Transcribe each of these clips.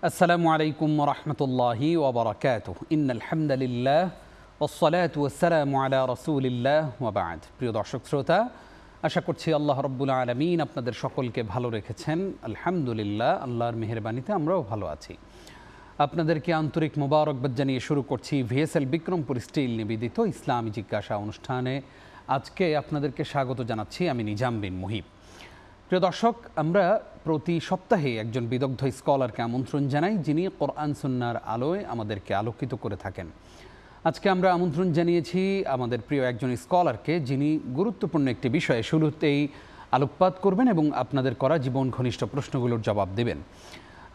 আসসালামু আলাইকুম ওয়া রাহমাতুল্লাহি ওয়া বারাকাতুহু ইন্নাল হামদালিল্লাহ ওয়াসসালাতু ওয়াসসালামু আলা রাসূলিল্লাহ ওয়া বা'দ। প্রিয় দর্শক শ্রোতা, আশা করছি আল্লাহ রাব্বুল আলামিন আপনাদের সকলকে ভালো রেখেছেন। আলহামদুলিল্লাহ, আল্লাহর মেহেরবানিতে আমরাও ভালো আছি। আপনাদেরকে আন্তরিক মোবারকবাদ জানিয়ে শুরু করছি ভিএসএল বিক্রমপুর স্টিল নিবেদিত ইসলামী জিজ্ঞাসা অনুষ্ঠানে। আজকে আপনাদেরকে স্বাগত জানাচ্ছি আমি নিজাম বিন মুহিব। প্রিয় দর্শক, আমরা প্রতি সপ্তাহে একজন বিদগ্ধ স্কলারকে আমন্ত্রণ জানাই, যিনি কোরআন সুন্নাহর আলোয় আমাদেরকে আলোকিত করে থাকেন। আজকে আমরা আমন্ত্রণ জানিয়েছি আমাদের প্রিয় একজন স্কলারকে, যিনি গুরুত্বপূর্ণ একটি বিষয়ে শুরুতেই আলোকপাত করবেন এবং আপনাদের করা জীবন ঘনিষ্ঠ প্রশ্নগুলোর জবাব দেবেন।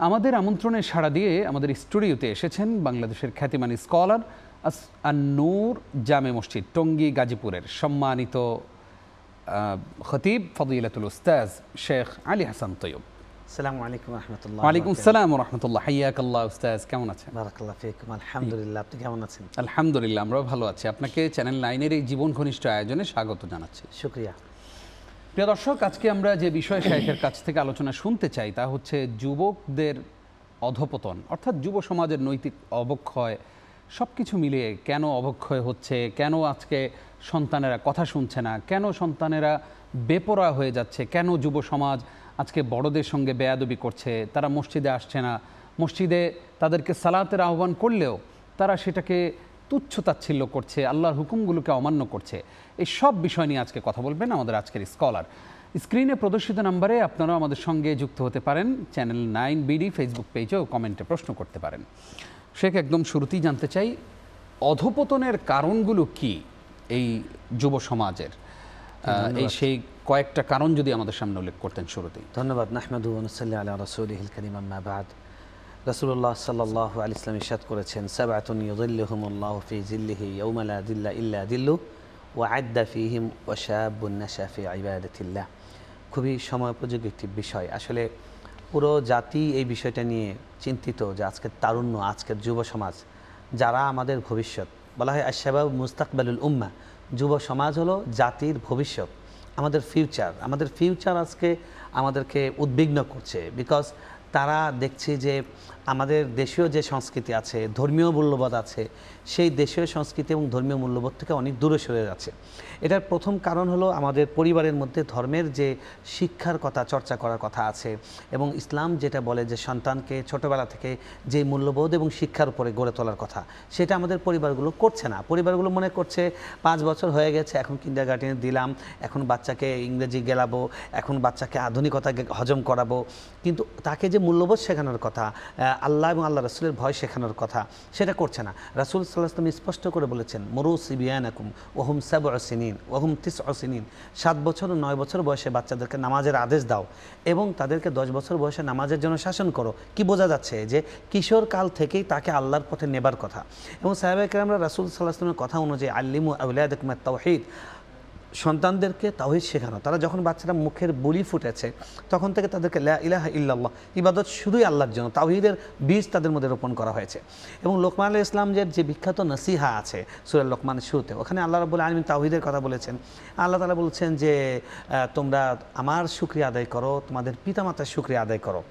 আমাদের আমন্ত্রণে সাড়া দিয়ে আমাদের স্টুডিওতে এসেছেন বাংলাদেশের খ্যাতিমান স্কলার আন-নূর জামে মসজিদ টঙ্গী গাজীপুরের সম্মানিত খতিব ফদিলাতুল উস্তাজ শেখ আলী হাসান তৈয়ব। আসসালামু আলাইকুম ওয়া রাহমাতুল্লাহ। ওয়ালাইকুম আসসালাম ওয়া রাহমাতুল্লাহ। হাইয়াকাল্লাহ উস্তাজ, কেমন আছেন? বারাকাল্লাহু ফিকুম। আলহামদুলিল্লাহ, আপনি কেমন আছেন? আলহামদুলিল্লাহ, আমরাও ভালো আছি। আপনাকে চ্যানেল 9-এর এই জীবন ঘনিষ্ঠ আয়োজনে স্বাগত জানাচ্ছি। শুকরিয়া। প্রিয় দর্শক, আজকে আমরা যে বিষয় শেখের কাছ থেকে আলোচনা শুনতে চাই তা হচ্ছে যুবকদের অধপতন, অর্থাৎ যুব সমাজের নৈতিক অবক্ষয়। সব কিছু মিলিয়ে কেন অবক্ষয় হচ্ছে, কেন আজকে সন্তানেরা কথা শুনছে না, কেন সন্তানেরা বেপরোয়া হয়ে যাচ্ছে, কেন যুব সমাজ আজকে বড়দের সঙ্গে বেয়াদবি করছে, তারা মসজিদে আসছে না, মসজিদে তাদেরকে সালাতের আহ্বান করলেও তারা সেটাকে তুচ্ছ তাচ্ছিল্য করছে, আল্লাহর হুকুমগুলোকে অমান্য করছে। এই সব বিষয় নিয়ে আজকে কথা বলবেন আমাদের আজকের স্কলার। স্ক্রিনে প্রদর্শিত নাম্বারে আপনারাও আমাদের সঙ্গে যুক্ত হতে পারেন। চ্যানেল 9 বিডি ফেসবুক পেজেও কমেন্টে প্রশ্ন করতে পারেন। শেখ, একদম শুরুতেই জানতে চাই, অধপতনের কারণগুলো কি এই যুব সমাজের? এই সেই কয়েকটা কারণ যদি আমাদের সামনে উল্লেখ করতেন শুরুতেই। ধন্যবাদ। নাহমাদুহু ওয়া নুসাল্লি আলা রাসূলিহিল কারীম, আম্মা বা'দ। রাসূলুল্লাহ সাল্লাল্লাহু আলাইহি ওয়াসাল্লাম ইরশাদ করেছেন, সাবআতুন ইউযিল্লুহুমুল্লাহু ফি যিল্লিহি ইয়াওমা লা যিল্লা ইল্লা যিল্লুহু ওয়া আ'দ্দা ফীহিম ওয়া শাবুন নাশা ফি ইবাদাতিল্লাহ। খুবই সময়োপযোগী একটি বিষয়। আসলে পুরো জাতি এই বিষয়টা নিয়ে চিন্তিত যে আজকের তারুণ্য, আজকের যুব সমাজ, যারা আমাদের ভবিষ্যৎ। বলা হয় আশ-শাবাব মুস্তাকবালুল উম্মাহ, যুব সমাজ হলো জাতির ভবিষ্যৎ, আমাদের ফিউচার। আমাদের ফিউচার আজকে আমাদেরকে উদ্বিগ্ন করছে, বিকজ তারা দেখছে যে আমাদের দেশীয় যে সংস্কৃতি আছে, ধর্মীয় মূল্যবোধ আছে, সেই দেশীয় সংস্কৃতি এবং ধর্মীয় মূল্যবোধ থেকে অনেক দূরে সরে যাচ্ছে। এটার প্রথম কারণ হলো আমাদের পরিবারের মধ্যে ধর্মের যে শিক্ষার কথা, চর্চা করার কথা আছে, এবং ইসলাম যেটা বলে যে সন্তানকে ছোটোবেলা থেকে যে মূল্যবোধ এবং শিক্ষার উপরে গড়ে তোলার কথা, সেটা আমাদের পরিবারগুলো করছে না। পরিবারগুলো মনে করছে 5 বছর হয়ে গেছে, এখন কিন্ডারগার্টেনে দিলাম, এখন বাচ্চাকে ইংরেজি গেলাবো, এখন বাচ্চাকে আধুনিকতা হজম করাবো, কিন্তু তাকে যে মূল্যবোধ শেখানোর কথা, আল্লাহ এবং আল্লাহ রাসূলের ভয় শেখানোর কথা, সেটা করছে না। রাসূল সাল্লাল্লাহু আলাইহি ওয়াসাল্লাম স্পষ্ট করে বলেছেন, মুরু সিবিয়ানাকুম ওয়া হুম 7 সিনিন ওয়া হুম 9 সিনিন। 7 বছর ও 9 বছর বয়সে বাচ্চাদেরকে নামাজের আদেশ দাও এবং তাদেরকে 10 বছর বয়সে নামাজের জন্য শাসন করো। কি বোঝা যাচ্ছে? যে কিশোর কাল থেকেই তাকে আল্লাহর পথে নেবার কথা। এবং সাহাবায়ে কেরামরা রাসূল সাল্লাল্লাহু আলাইহি ওয়াসাল্লামের কথা অনুযায়ী আল্লিমু আওলাদাকুম আত-তাওহীদ, সন্তানদেরকে তাওহীদ শেখানো। তারা যখন বাচ্চারা মুখের বুলি ফুটেছে তখন থেকে তাদেরকে লা ইলাহা ইল্লাল্লাহ, ইবাদত শুধুই আল্লাহর জন্য, তাওহীদের বীজ তাদের মধ্যে রোপণ করা হয়েছে। এবং লোকমান আলাইহিস সালামের যে বিখ্যাত নসিহা আছে সূরা লোকমানের শুরুতে, ওখানে আল্লাহ রাব্বুল আলামিন তাওহীদের কথা বলেছেন। আল্লাহ তাআলা বলছেন যে তোমরা আমার শুকরিয়া আদায় করো, তোমাদের পিতামাতার শুকরিয়া আদায় করো,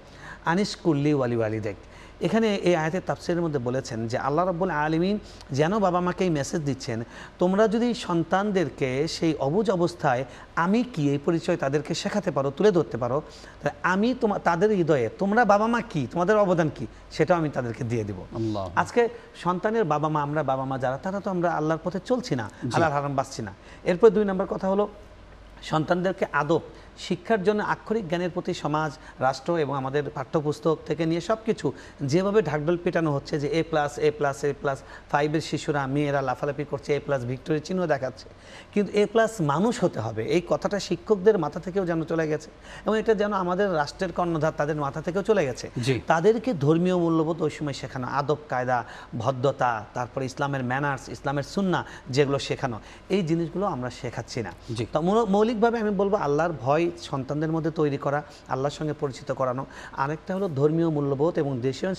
আনিস কুল্লি ওয়ালি ওয়ালিদাইক। এখানে এই আয়াতের তাফসীরের মধ্যে বলেছেন যে আল্লাহ রাব্বুল আলামিন যেন বাবা মাকে এই মেসেজ দিচ্ছেন, তোমরা যদি সন্তানদেরকে সেই অবুঝ অবস্থায় আমি কি এই পরিচয় তাদেরকে শেখাতে পারো, তুলে ধরতে পারো, আমি তাদের হৃদয়ে তোমরা বাবা মা কি, তোমাদের অবদান কি, সেটাও আমি তাদেরকে দিয়ে দিব। আজকে সন্তানের বাবা মা, আমরা বাবা মা যারা, তারা তো আমরা আল্লাহর পথে চলছি না, আল্লাহর হারাম বাঁচছি না। এরপর 2 নম্বর কথা হলো সন্তানদেরকে আদব শিক্ষার জন্য আক্ষরিক জ্ঞানের প্রতি সমাজ, রাষ্ট্র এবং আমাদের পাঠ্যপুস্তক থেকে নিয়ে সব কিছু যেভাবে ঢাকঢোল পেটানো হচ্ছে যে A+, 5-এর শিশুরা, মেয়েরা লাফালাফি করছে, A+ ভিক্টোরি চিহ্ন দেখাচ্ছে, কিন্তু A+ মানুষ হতে হবে, এই কথাটা শিক্ষকদের মাথা থেকেও যেন চলে গেছে এবং এটা যেন আমাদের রাষ্ট্রের কর্ণধার তাদের মাথা থেকেও চলে গেছে। তাদেরকে ধর্মীয় মূল্যবোধ ওই সময় শেখানো, আদব কায়দা, ভদ্রতা, তারপরে ইসলামের ম্যানার্স, ইসলামের সুন্নাহ যেগুলো শেখানো, এই জিনিসগুলো আমরা শেখাচ্ছি না। তো মৌলিকভাবে আমি বলবো আল্লাহর ভয় সন্তানদের মধ্যে তৈরি করা, আল্লাহর সঙ্গে পরিচিত করানো। আরেকটা হলো ধর্মীয় মূল্যবোধ এবং দেশীয়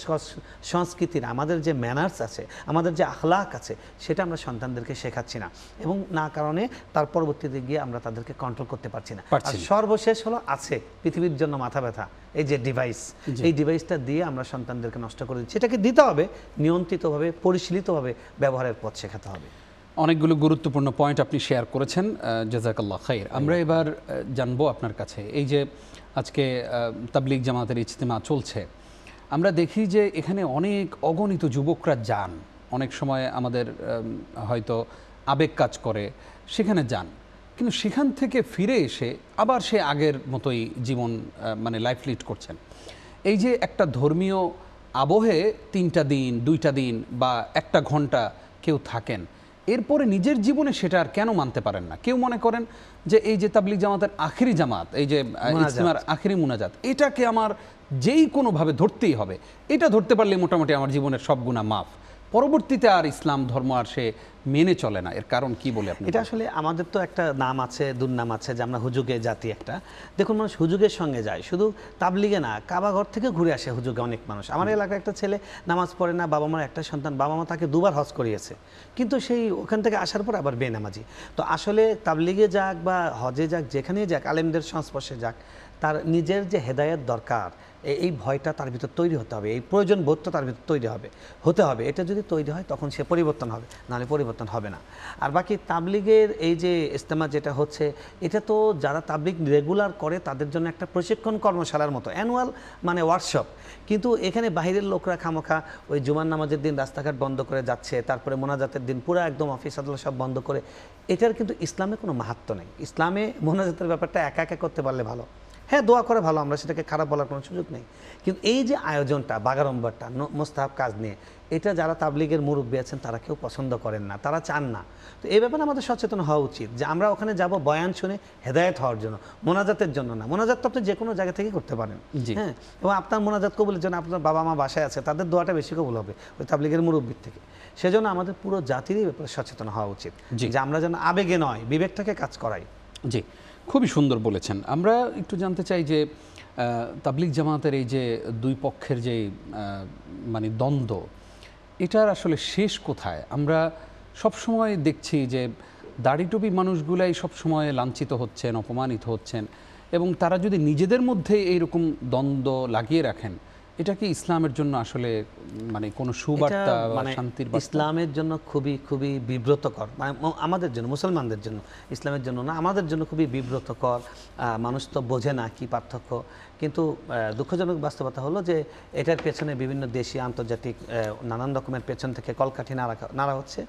সংস্কৃতির আমাদের যে ম্যানার্স আছে, আমাদের যে আখলাক আছে, সেটা আমরা সন্তানদেরকে শেখাচ্ছি না, এবং না কারণে তার পরবর্তীতে গিয়ে আমরা তাদেরকে কন্ট্রোল করতে পারছি না। আর সর্বশেষ হলো আছে পৃথিবীর জন্য মাথা ব্যথা, এই যে ডিভাইস, এই ডিভাইসটা দিয়ে আমরা সন্তানদেরকে নষ্ট করে দিচ্ছি। এটাকে দিতে হবে নিয়ন্ত্রিতভাবে, পরিশীলিতভাবে ব্যবহারের পথ শেখাতে হবে। অনেকগুলো গুরুত্বপূর্ণ পয়েন্ট আপনি শেয়ার করেছেন, জাযাকাল্লাহ খাইর। আমরা এবার জানবো আপনার কাছে, এই যে আজকে তাবলিগ জামাতের ইজতিমা চলছে, আমরা দেখি যে এখানে অনেক অগণিত যুবকরা যান, অনেক সময় আমাদের হয়তো আবেগ কাজ করে, সেখানে যান, কিন্তু সেখান থেকে ফিরে এসে আবার সে আগের মতোই জীবন মানে লাইফ লিড করছেন। এই যে একটা ধর্মীয় আবহে 3টা দিন 2টা দিন বা 1টা ঘন্টা কেউ থাকেন, এরপরে নিজের জীবনে সেটা আর কেন মানতে পারেন না? কেউ মনে করেন যে এই যে তাবলিগ জামাতের আখেরি জামাত, এই যে ইজতিমার আখেরি মুনাজাত, এটাকে আমার যেই কোনোভাবে ধরতেই হবে, এটা ধরতে পারলে মোটামুটি আমার জীবনের সব গুনাহ মাফ। পরবর্তীতে আর ইসলাম ধর্ম আর সে মেনে চলে না, এর কারণ কি বলে আপনি? এটা আসলে আমাদের তো একটা নাম আছে, দুর্নাম আছে যে আমরা হুজুগে জাতি একটা। দেখুন, মানুষ হুজুগের সঙ্গে যায়, শুধু তাবলিগে না, কাবাঘর থেকে ঘুরে আসে হুজুগে অনেক মানুষ। আমার এলাকার একটা ছেলে নামাজ পড়ে না, বাবা মার একটা সন্তান, বাবা মা তাকে 2বার হজ করিয়েছে, কিন্তু সেই ওখান থেকে আসার পর আবার বেনামাজি। তো আসলে তাবলিগে যাক বা হজে যাক, যেখানেই যাক, আলেমদের সংস্পর্শে যাক, তার নিজের যে হেদায়েত দরকার, এই ভয়টা তার ভিতর তৈরি হতে হবে, এই প্রয়োজন বোধটা তার ভিতর তৈরি হতে হবে। এটা যদি তৈরি হয় তখন সে পরিবর্তন হবে, নাহলে পরিবর্তন হবে না। আর বাকি তাবলিগের এই যে ইজতেমা যেটা হচ্ছে, এটা তো যারা তাবলিগ রেগুলার করে তাদের জন্য একটা প্রশিক্ষণ কর্মশালার মতো, অ্যানুয়াল মানে ওয়ার্কশপ। কিন্তু এখানে বাইরের লোকরা খামোখা ওই জুমার নামাজের দিন রাস্তাঘাট বন্ধ করে যাচ্ছে, তারপরে মোনাজাতের দিন পুরো একদম অফিস আদালত সব বন্ধ করে। এটার কিন্তু ইসলামে কোনো মাহাত্ম্য নেই। ইসলামে মোনাজাতের ব্যাপারটা একা একা করতে পারলে ভালো, হ্যাঁ দোয়া করে ভালো, আমরা সেটাকে খারাপ বলার কোনো সুযোগ নেই। কিন্তু এই যে আয়োজনটা, বাগাড়ম্বরটা, মোস্তাহাব কাজ নিয়ে, এটা যারা তাবলিগের মুরব্বী আছেন তারা কেউ পছন্দ করেন না, তারা চান না। তো এই ব্যাপারে আমাদের সচেতন হওয়া উচিত যে আমরা ওখানে যাব বয়ান শুনে হেদায়েত হওয়ার জন্য, মোনাজাতের জন্য না। মোনাজাত তো আপনি যে কোনো জায়গা থেকে করতে পারেন, হ্যাঁ, এবং আপনার মোনাজাত কবুলের জন্য আপনার বাবা মা বাসায় আছে, তাদের দোয়াটা বেশি কবুল হবে ওই তাবলিগের মুরব্বীর থেকে। সেজন্য আমাদের পুরো জাতিরই ব্যাপারে সচেতন হওয়া উচিত যে আমরা যেন আবেগে নয়, বিবেকটাকে কাজ করাই। জি, খুবই সুন্দর বলেছেন। আমরা একটু জানতে চাই যে তাবলিগ জামাতের এই যে 2 পক্ষের যে মানে দ্বন্দ্ব, এটার আসলে শেষ কোথায়? আমরা সবসময় দেখছি যে দাড়িটুপি মানুষগুলাই সবসময় লাঞ্ছিত হচ্ছেন, অপমানিত হচ্ছেন, এবং তারা যদি নিজেদের মধ্যে এইরকম দ্বন্দ্ব লাগিয়ে রাখেন, এটা কি ইসলামের জন্য আসলে মানে কোনো সুবার্তা বা শান্তির বার্তা? ইসলামের জন্য খুবই খুবই বিব্রতকর, মানে আমাদের জন্য, মুসলমানদের জন্য, ইসলামের জন্য না, আমাদের জন্য খুবই বিব্রতকর। মানুষ তো বোঝে না কি পার্থক্য। কিন্তু দুঃখজনক বাস্তবতা হলো যে এটার পেছনে বিভিন্ন দেশি আন্তর্জাতিক নানান রকমের পেছন থেকে কলকাঠি নাড়া হচ্ছে।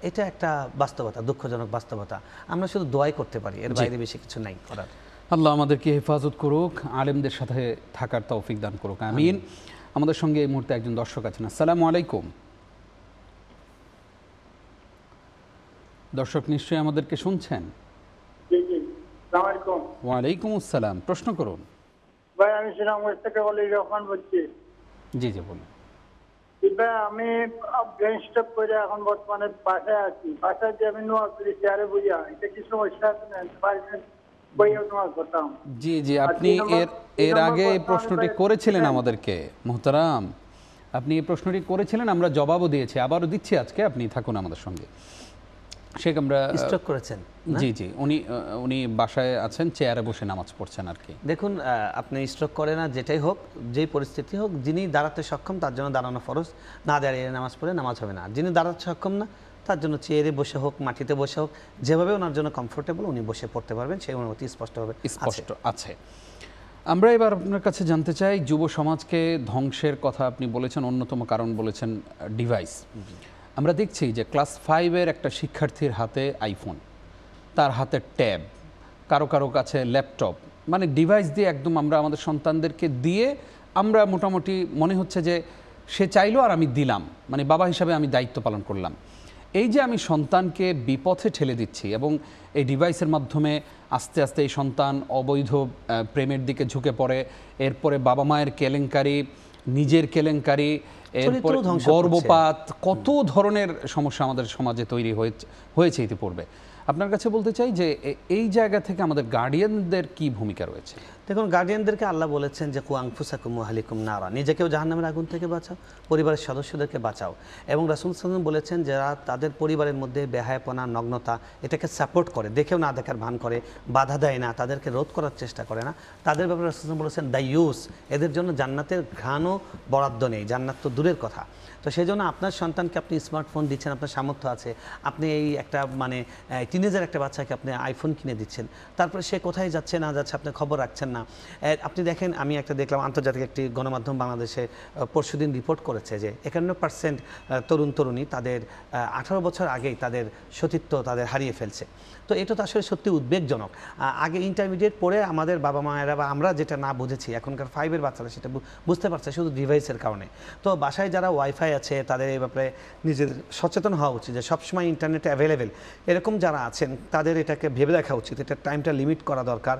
এটা একটা বাস্তবতা, দুঃখজনক বাস্তবতা। আমরা শুধু দোয়াই করতে পারি, এর বাইরে বেশি কিছু নাই করার। আল্লাহ আমাদেরকে হেফাজত করুক, আলেমদের সাথে থাকার তৌফিক দান করুক, আমিন। আমাদের সঙ্গে এই মুহূর্তে একজন দর্শক আছেন। আসসালামু আলাইকুম। দর্শক নিশ্চয়ই আমাদেরকে শুনছেন? ওয়ালাইকুম আসসালাম, প্রশ্ন করুন। ভাই আমি শ্রীরামগঞ্জ থেকে রহমান বলছি। জি জি বলুন। আমি ব্রেন স্ট্রোক করে এখন বর্তমানে বাসায় আছি। বাসায় যে আমি নোয়া করি চেয়ারে বুঝা, এটা কি সমস্যা আছে? জি জি, আপনি এর আগে এই প্রশ্নটি করেছিলেন আমাদেরকে মোহতারাম, আপনি এই প্রশ্নটি করেছিলেন, আমরা জবাবও দিয়েছি, আবারও দিচ্ছি আজকে। আপনি থাকুন আমাদের সঙ্গে। শেখ, আমরা স্ট্রোক করেছেন? জি জি, উনি বাসায় আছেন, চেয়ারে বসে নামাজ পড়ছেন আর কি। দেখুন, আপনি স্ট্রোক করে না, যেটাই হোক, যেই পরিস্থিতি হোক, যিনি দাঁড়াতে সক্ষম তার জন্য দাঁড়ানো ফরজ, না দাঁড়িয়ে নামাজ পড়ে নামাজ হবে না। যিনি দাঁড়াতে সক্ষম না তার জন্য চেয়ারে বসে হোক, মাটিতে বসে হোক, যেভাবে ওনার জন্য কমফোর্টেবল উনি বসে পড়তে পারবেন, সেই অনুমতি স্পষ্টভাবে স্পষ্ট আছে। আমরা এবার আপনার কাছে জানতে চাই, যুব সমাজকে ধ্বংসের কথা আপনি বলেছেন, অন্যতম কারণ বলেছেন ডিভাইস। আমরা দেখছি যে ক্লাস 5-এর একটা শিক্ষার্থীর হাতে আইফোন, তার হাতে ট্যাব, কারো কারো কাছে ল্যাপটপ, মানে ডিভাইস দিয়ে একদম আমরা আমাদের সন্তানদেরকে দিয়ে আমরা মোটামুটি মনে হচ্ছে যে সে চাইলো আর আমি দিলাম, মানে বাবা হিসাবে আমি দায়িত্ব পালন করলাম। এই যে আমি সন্তানকে বিপথে ঠেলে দিচ্ছি এবং এই ডিভাইসের মাধ্যমে আস্তে আস্তে এই সন্তান অবৈধ প্রেমের দিকে ঝুঁকে পড়ে, এরপরে বাবা মায়ের কেলেঙ্কারি, নিজের কেলেঙ্কারি, এরপর গর্ভপাত, কত ধরনের সমস্যা আমাদের সমাজে তৈরি হয়েছে ইতিপূর্বে। আপনার কাছে বলতে চাই যে এই জায়গা থেকে আমাদের গার্ডিয়ানদের কি ভূমিকা রয়েছে? দেখুন, গার্ডিয়ানদেরকে আল্লাহ বলেছেন যে কু আনফুসাকুম ওয়া আহলিকুম নারা, নিজেকেও জাহান্নামের আগুন থেকে বাঁচাও, পরিবারের সদস্যদেরকে বাঁচাও। এবং রাসূল সাল্লাল্লাহু আলাইহি ওয়াসাল্লাম বলেছেন যারা তাদের পরিবারের মধ্যে বেহায়াপনা, নগ্নতা এটাকে সাপোর্ট করে, দেখেও না দেখার ভান করে, বাধা দেয় না, তাদেরকে রোধ করার চেষ্টা করে না, তাদের ব্যাপারে রাসূল সাল্লাল্লাহু আলাইহি ওয়াসাল্লাম বলেছেন দাইয়ুস, এদের জন্য জান্নাতের ঘ্রাণও বরাদ্দ নেই, জান্নাত তো দূরের কথা। তো সেই জন্য আপনার সন্তানকে আপনি স্মার্টফোন দিচ্ছেন, আপনার সামর্থ্য আছে, আপনি এই একটা মানে টিনেজার একটা বাচ্চাকে আপনি আইফোন কিনে দিচ্ছেন, তারপরে সে কোথায় যাচ্ছে না যাচ্ছে আপনি খবর রাখছেন না। আপনি দেখেন, আমি একটা দেখলাম আন্তর্জাতিক একটি গণমাধ্যম বাংলাদেশে পরশুদিন রিপোর্ট করেছে যে 51% তরুণ তরুণী তাদের 18 বছর আগেই তাদের সতীত্ব তাদের হারিয়ে ফেলছে। তো এটা তো আসলে সত্যি উদ্বেগজনক। আগে ইন্টারমিডিয়েট পড়ে আমাদের বাবা মায়েরা বা আমরা যেটা না বুঝেছি, এখনকার 5-এর বাচ্চারা সেটা বুঝতে পারছে শুধু ডিভাইসের কারণে। তো বাসায় যারা ওয়াইফাই আছে তাদের এই ব্যাপারে নিজেদের সচেতন হওয়া উচিত যে সবসময় ইন্টারনেটে অ্যাভেলেবেল এরকম যারা আছেন তাদের এটাকে ভেবে দেখা উচিত, এটা টাইমটা লিমিট করা দরকার।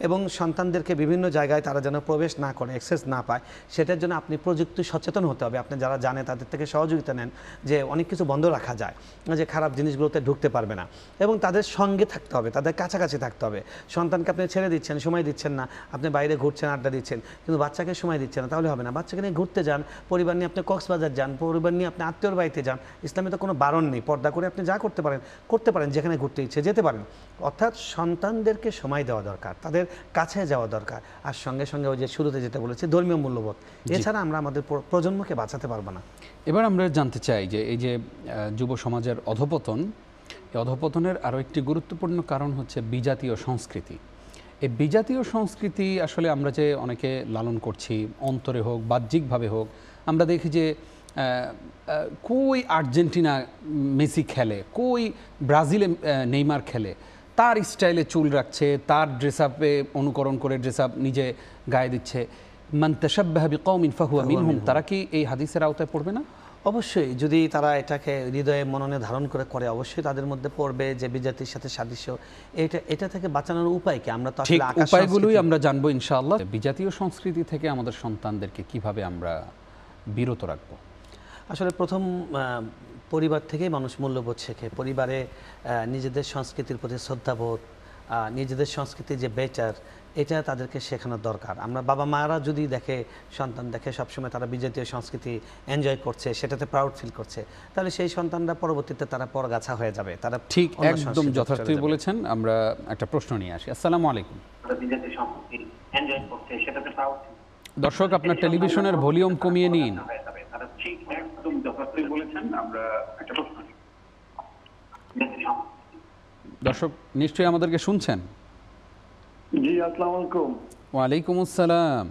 এবং সন্তানদেরকে বিভিন্ন জায়গায় তারা যেন প্রবেশ না করে, অ্যাক্সেস না পায়, সেটার জন্য আপনি প্রযুক্তি সচেতন হতে হবে। আপনি যারা জানে তাদের থেকে সহযোগিতা নেন যে অনেক কিছু বন্ধ রাখা যায়, যে খারাপ জিনিসগুলোতে ঢুকতে পারবে না। এবং তাদের সঙ্গে থাকতে হবে, তাদের কাছাকাছি থাকতে হবে। সন্তানকে আপনি ছেড়ে দিচ্ছেন, সময় দিচ্ছেন না, আপনি বাইরে ঘুরছেন, আড্ডা দিচ্ছেন, কিন্তু বাচ্চাকে সময় দিচ্ছেন না, তাহলে হবে না। বাচ্চাকে নিয়ে ঘুরতে যান, পরিবার নিয়ে আপনি কক্সবাজার যান, পরিবার নিয়ে আপনি আত্মীয়র বাড়িতে যান। ইসলামে তো কোনো বারণ নেই, পর্দা করে আপনি যা করতে পারেন, যেখানে ঘুরতে ইচ্ছে যেতে পারেন। অর্থাৎ সন্তানদেরকে সময় দেওয়া দরকার, তাদের কাছে যাওয়া দরকার। আর সঙ্গে সঙ্গে ওই যে শুরুতে যেটা বলেছি ধর্মীয় মূল্যবোধ, এছাড়া আমরা আমাদের প্রজন্মকে বাঁচাতে পারবো না। এবার আমরা জানতে চাই যে এই যে যুব সমাজের অধপতন, এই অধপতনের আরও একটি গুরুত্বপূর্ণ কারণ হচ্ছে বিজাতীয় সংস্কৃতি। এই বিজাতীয় সংস্কৃতি আসলে আমরা যে অনেকে লালন করছি, অন্তরে হোক বাহ্যিকভাবে হোক, আমরা দেখি যে কই আর্জেন্টিনা মেসি খেলে, কই ব্রাজিলে নেইমার খেলে, তার স্টাইলে চুল রাখছে, তার ড্রেস আপে অনুকরণ করে ড্রেস আপ নিজে গায়ে দিচ্ছে। মান তাশাব্বাহা বিকওমিন ফাহুয়া মিনহুম, তারা কি এই হাদিসের আওতায় পড়বে না? অবশ্যই, যদি তারা এটাকে হৃদয়ে মননে ধারণ করে অবশ্যই তাদের মধ্যে পড়বে যে বিজাতির সাথে সাদৃশ্য। এটা থেকে বাঁচানোর উপায় কি? আমরা তো আসলে উপায়গুলোই আমরা জানবো ইনশাআল্লাহ। বিজাতীয় সংস্কৃতি থেকে আমাদের সন্তানদেরকে কিভাবে আমরা বিরত রাখবো? আসলে প্রথম পরিবার থেকেই মানুষ মূল্যবোধ শেখে। পরিবারে নিজেদের সংস্কৃতির প্রতি শ্রদ্ধাবোধ, নিজেদের সংস্কৃতির যে বেচার, এটা তাদেরকে শেখানোর দরকার। আমরা বাবা মায়েরা যদি সন্তান দেখে সবসময় তারা বিজাতীয় সংস্কৃতি এনজয় করছে, সেটাতে প্রাউড ফিল করছে, তাহলে সেই সন্তানরা পরবর্তীতে তারা পরগাছা হয়ে যাবে, তারা ঠিক একদম যথার্থই বলেছেন। আমরা একটা প্রশ্ন নিয়ে আসি। আসসালামু আলাইকুম। দর্শক, আপনার টেলিভিশনের ভলিউম কমিয়ে নিন। দর্শক নিশ্চয়ই আমাদেরকে শুনছেন? জি, আসসালামু আলাইকুম। ওয়ালাইকুম আসসালাম।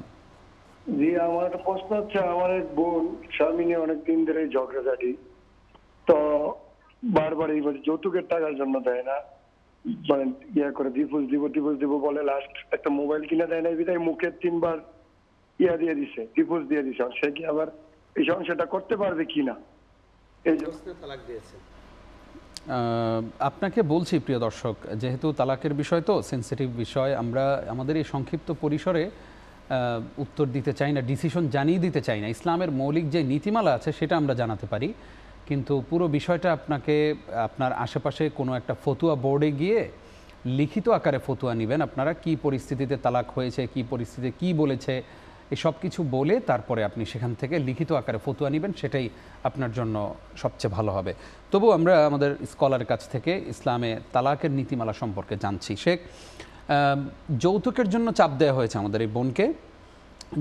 জি, আমার একটা প্রশ্ন হচ্ছে, আমার এক বোন স্বামী নিয়ে অনেকদিন ধরে ঝগড়াঝাটি, তো বারবার এই যৌতুকের টাকার জন্য দেয় না, মানে করে ডিভোর্স দিব বলে, লাস্ট একটা মোবাইল কিনে দেয় না, বিধায় মুখে 3 বার দিয়ে দিছে, ডিভোর্স দিয়ে দিছে। সে কি আবার এই সংসারটা করতে পারবে কিনা, এই জন্য তালাক দিয়েছে। আপনাকে বলছি প্রিয় দর্শক, যেহেতু তালাকের বিষয় তো সেন্সিটিভ বিষয়, আমরা আমাদের এই সংক্ষিপ্ত পরিসরে উত্তর দিতে চাই না, ডিসিশন জানিয়ে দিতে চাই না। ইসলামের মৌলিক যে নীতিমালা আছে সেটা আমরা জানাতে পারি, কিন্তু পুরো বিষয়টা আপনাকে আপনার আশেপাশে কোনো একটা ফতুয়া বোর্ডে গিয়ে লিখিত আকারে ফতুয়া নেবেন। আপনারা কি পরিস্থিতিতে তালাক হয়েছে, কি পরিস্থিতিতে কি বলেছে, এই সব কিছু বলে তারপরে আপনি সেখান থেকে লিখিত আকারে ফতুয়া নেবেন, সেটাই আপনার জন্য সবচেয়ে ভালো হবে। তবু আমরা আমাদের স্কলারের কাছ থেকে ইসলামে তালাকের নীতিমালা সম্পর্কে জানছি। শেখ, যৌতুকের জন্য চাপ দেওয়া হয়েছে আমাদের এই বোনকে,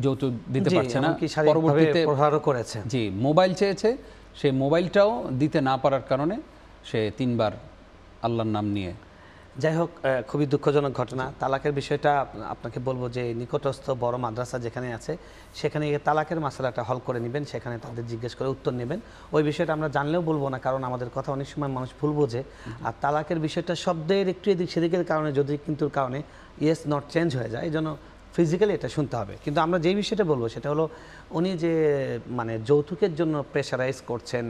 যৌতুক দিতে পারছে না, পরবর্তীতে প্রহারও করেছে। জি, মোবাইল চেয়েছে, সে মোবাইলটাও দিতে না পারার কারণে সে 3 বার আল্লাহর নাম নিয়ে। যাই হোক, খুবই দুঃখজনক ঘটনা। তালাকের বিষয়টা আপনাকে বলবো যে নিকটস্থ বড় মাদ্রাসা যেখানে আছে সেখানে গিয়ে তালাকের মাসালাটা হল করে নেবেন, সেখানে তাদের জিজ্ঞেস করে উত্তর নেবেন। ওই বিষয়টা আমরা জানলেও বলবো না, কারণ আমাদের কথা অনেক সময় মানুষ ভুল বোঝে। আর তালাকের বিষয়টা শব্দের একটু এদিক সেদিকের কারণে, যদি কিন্তু কারণে ইয়েস নট চেঞ্জ হয়ে যায়, এই জন্য ফিজিক্যালি এটা শুনতে হবে। কিন্তু আমরা যেই বিষয়টা বলবো সেটা হলো, উনি যে মানে যৌতুকের জন্য প্রেশারাইজ করছেন,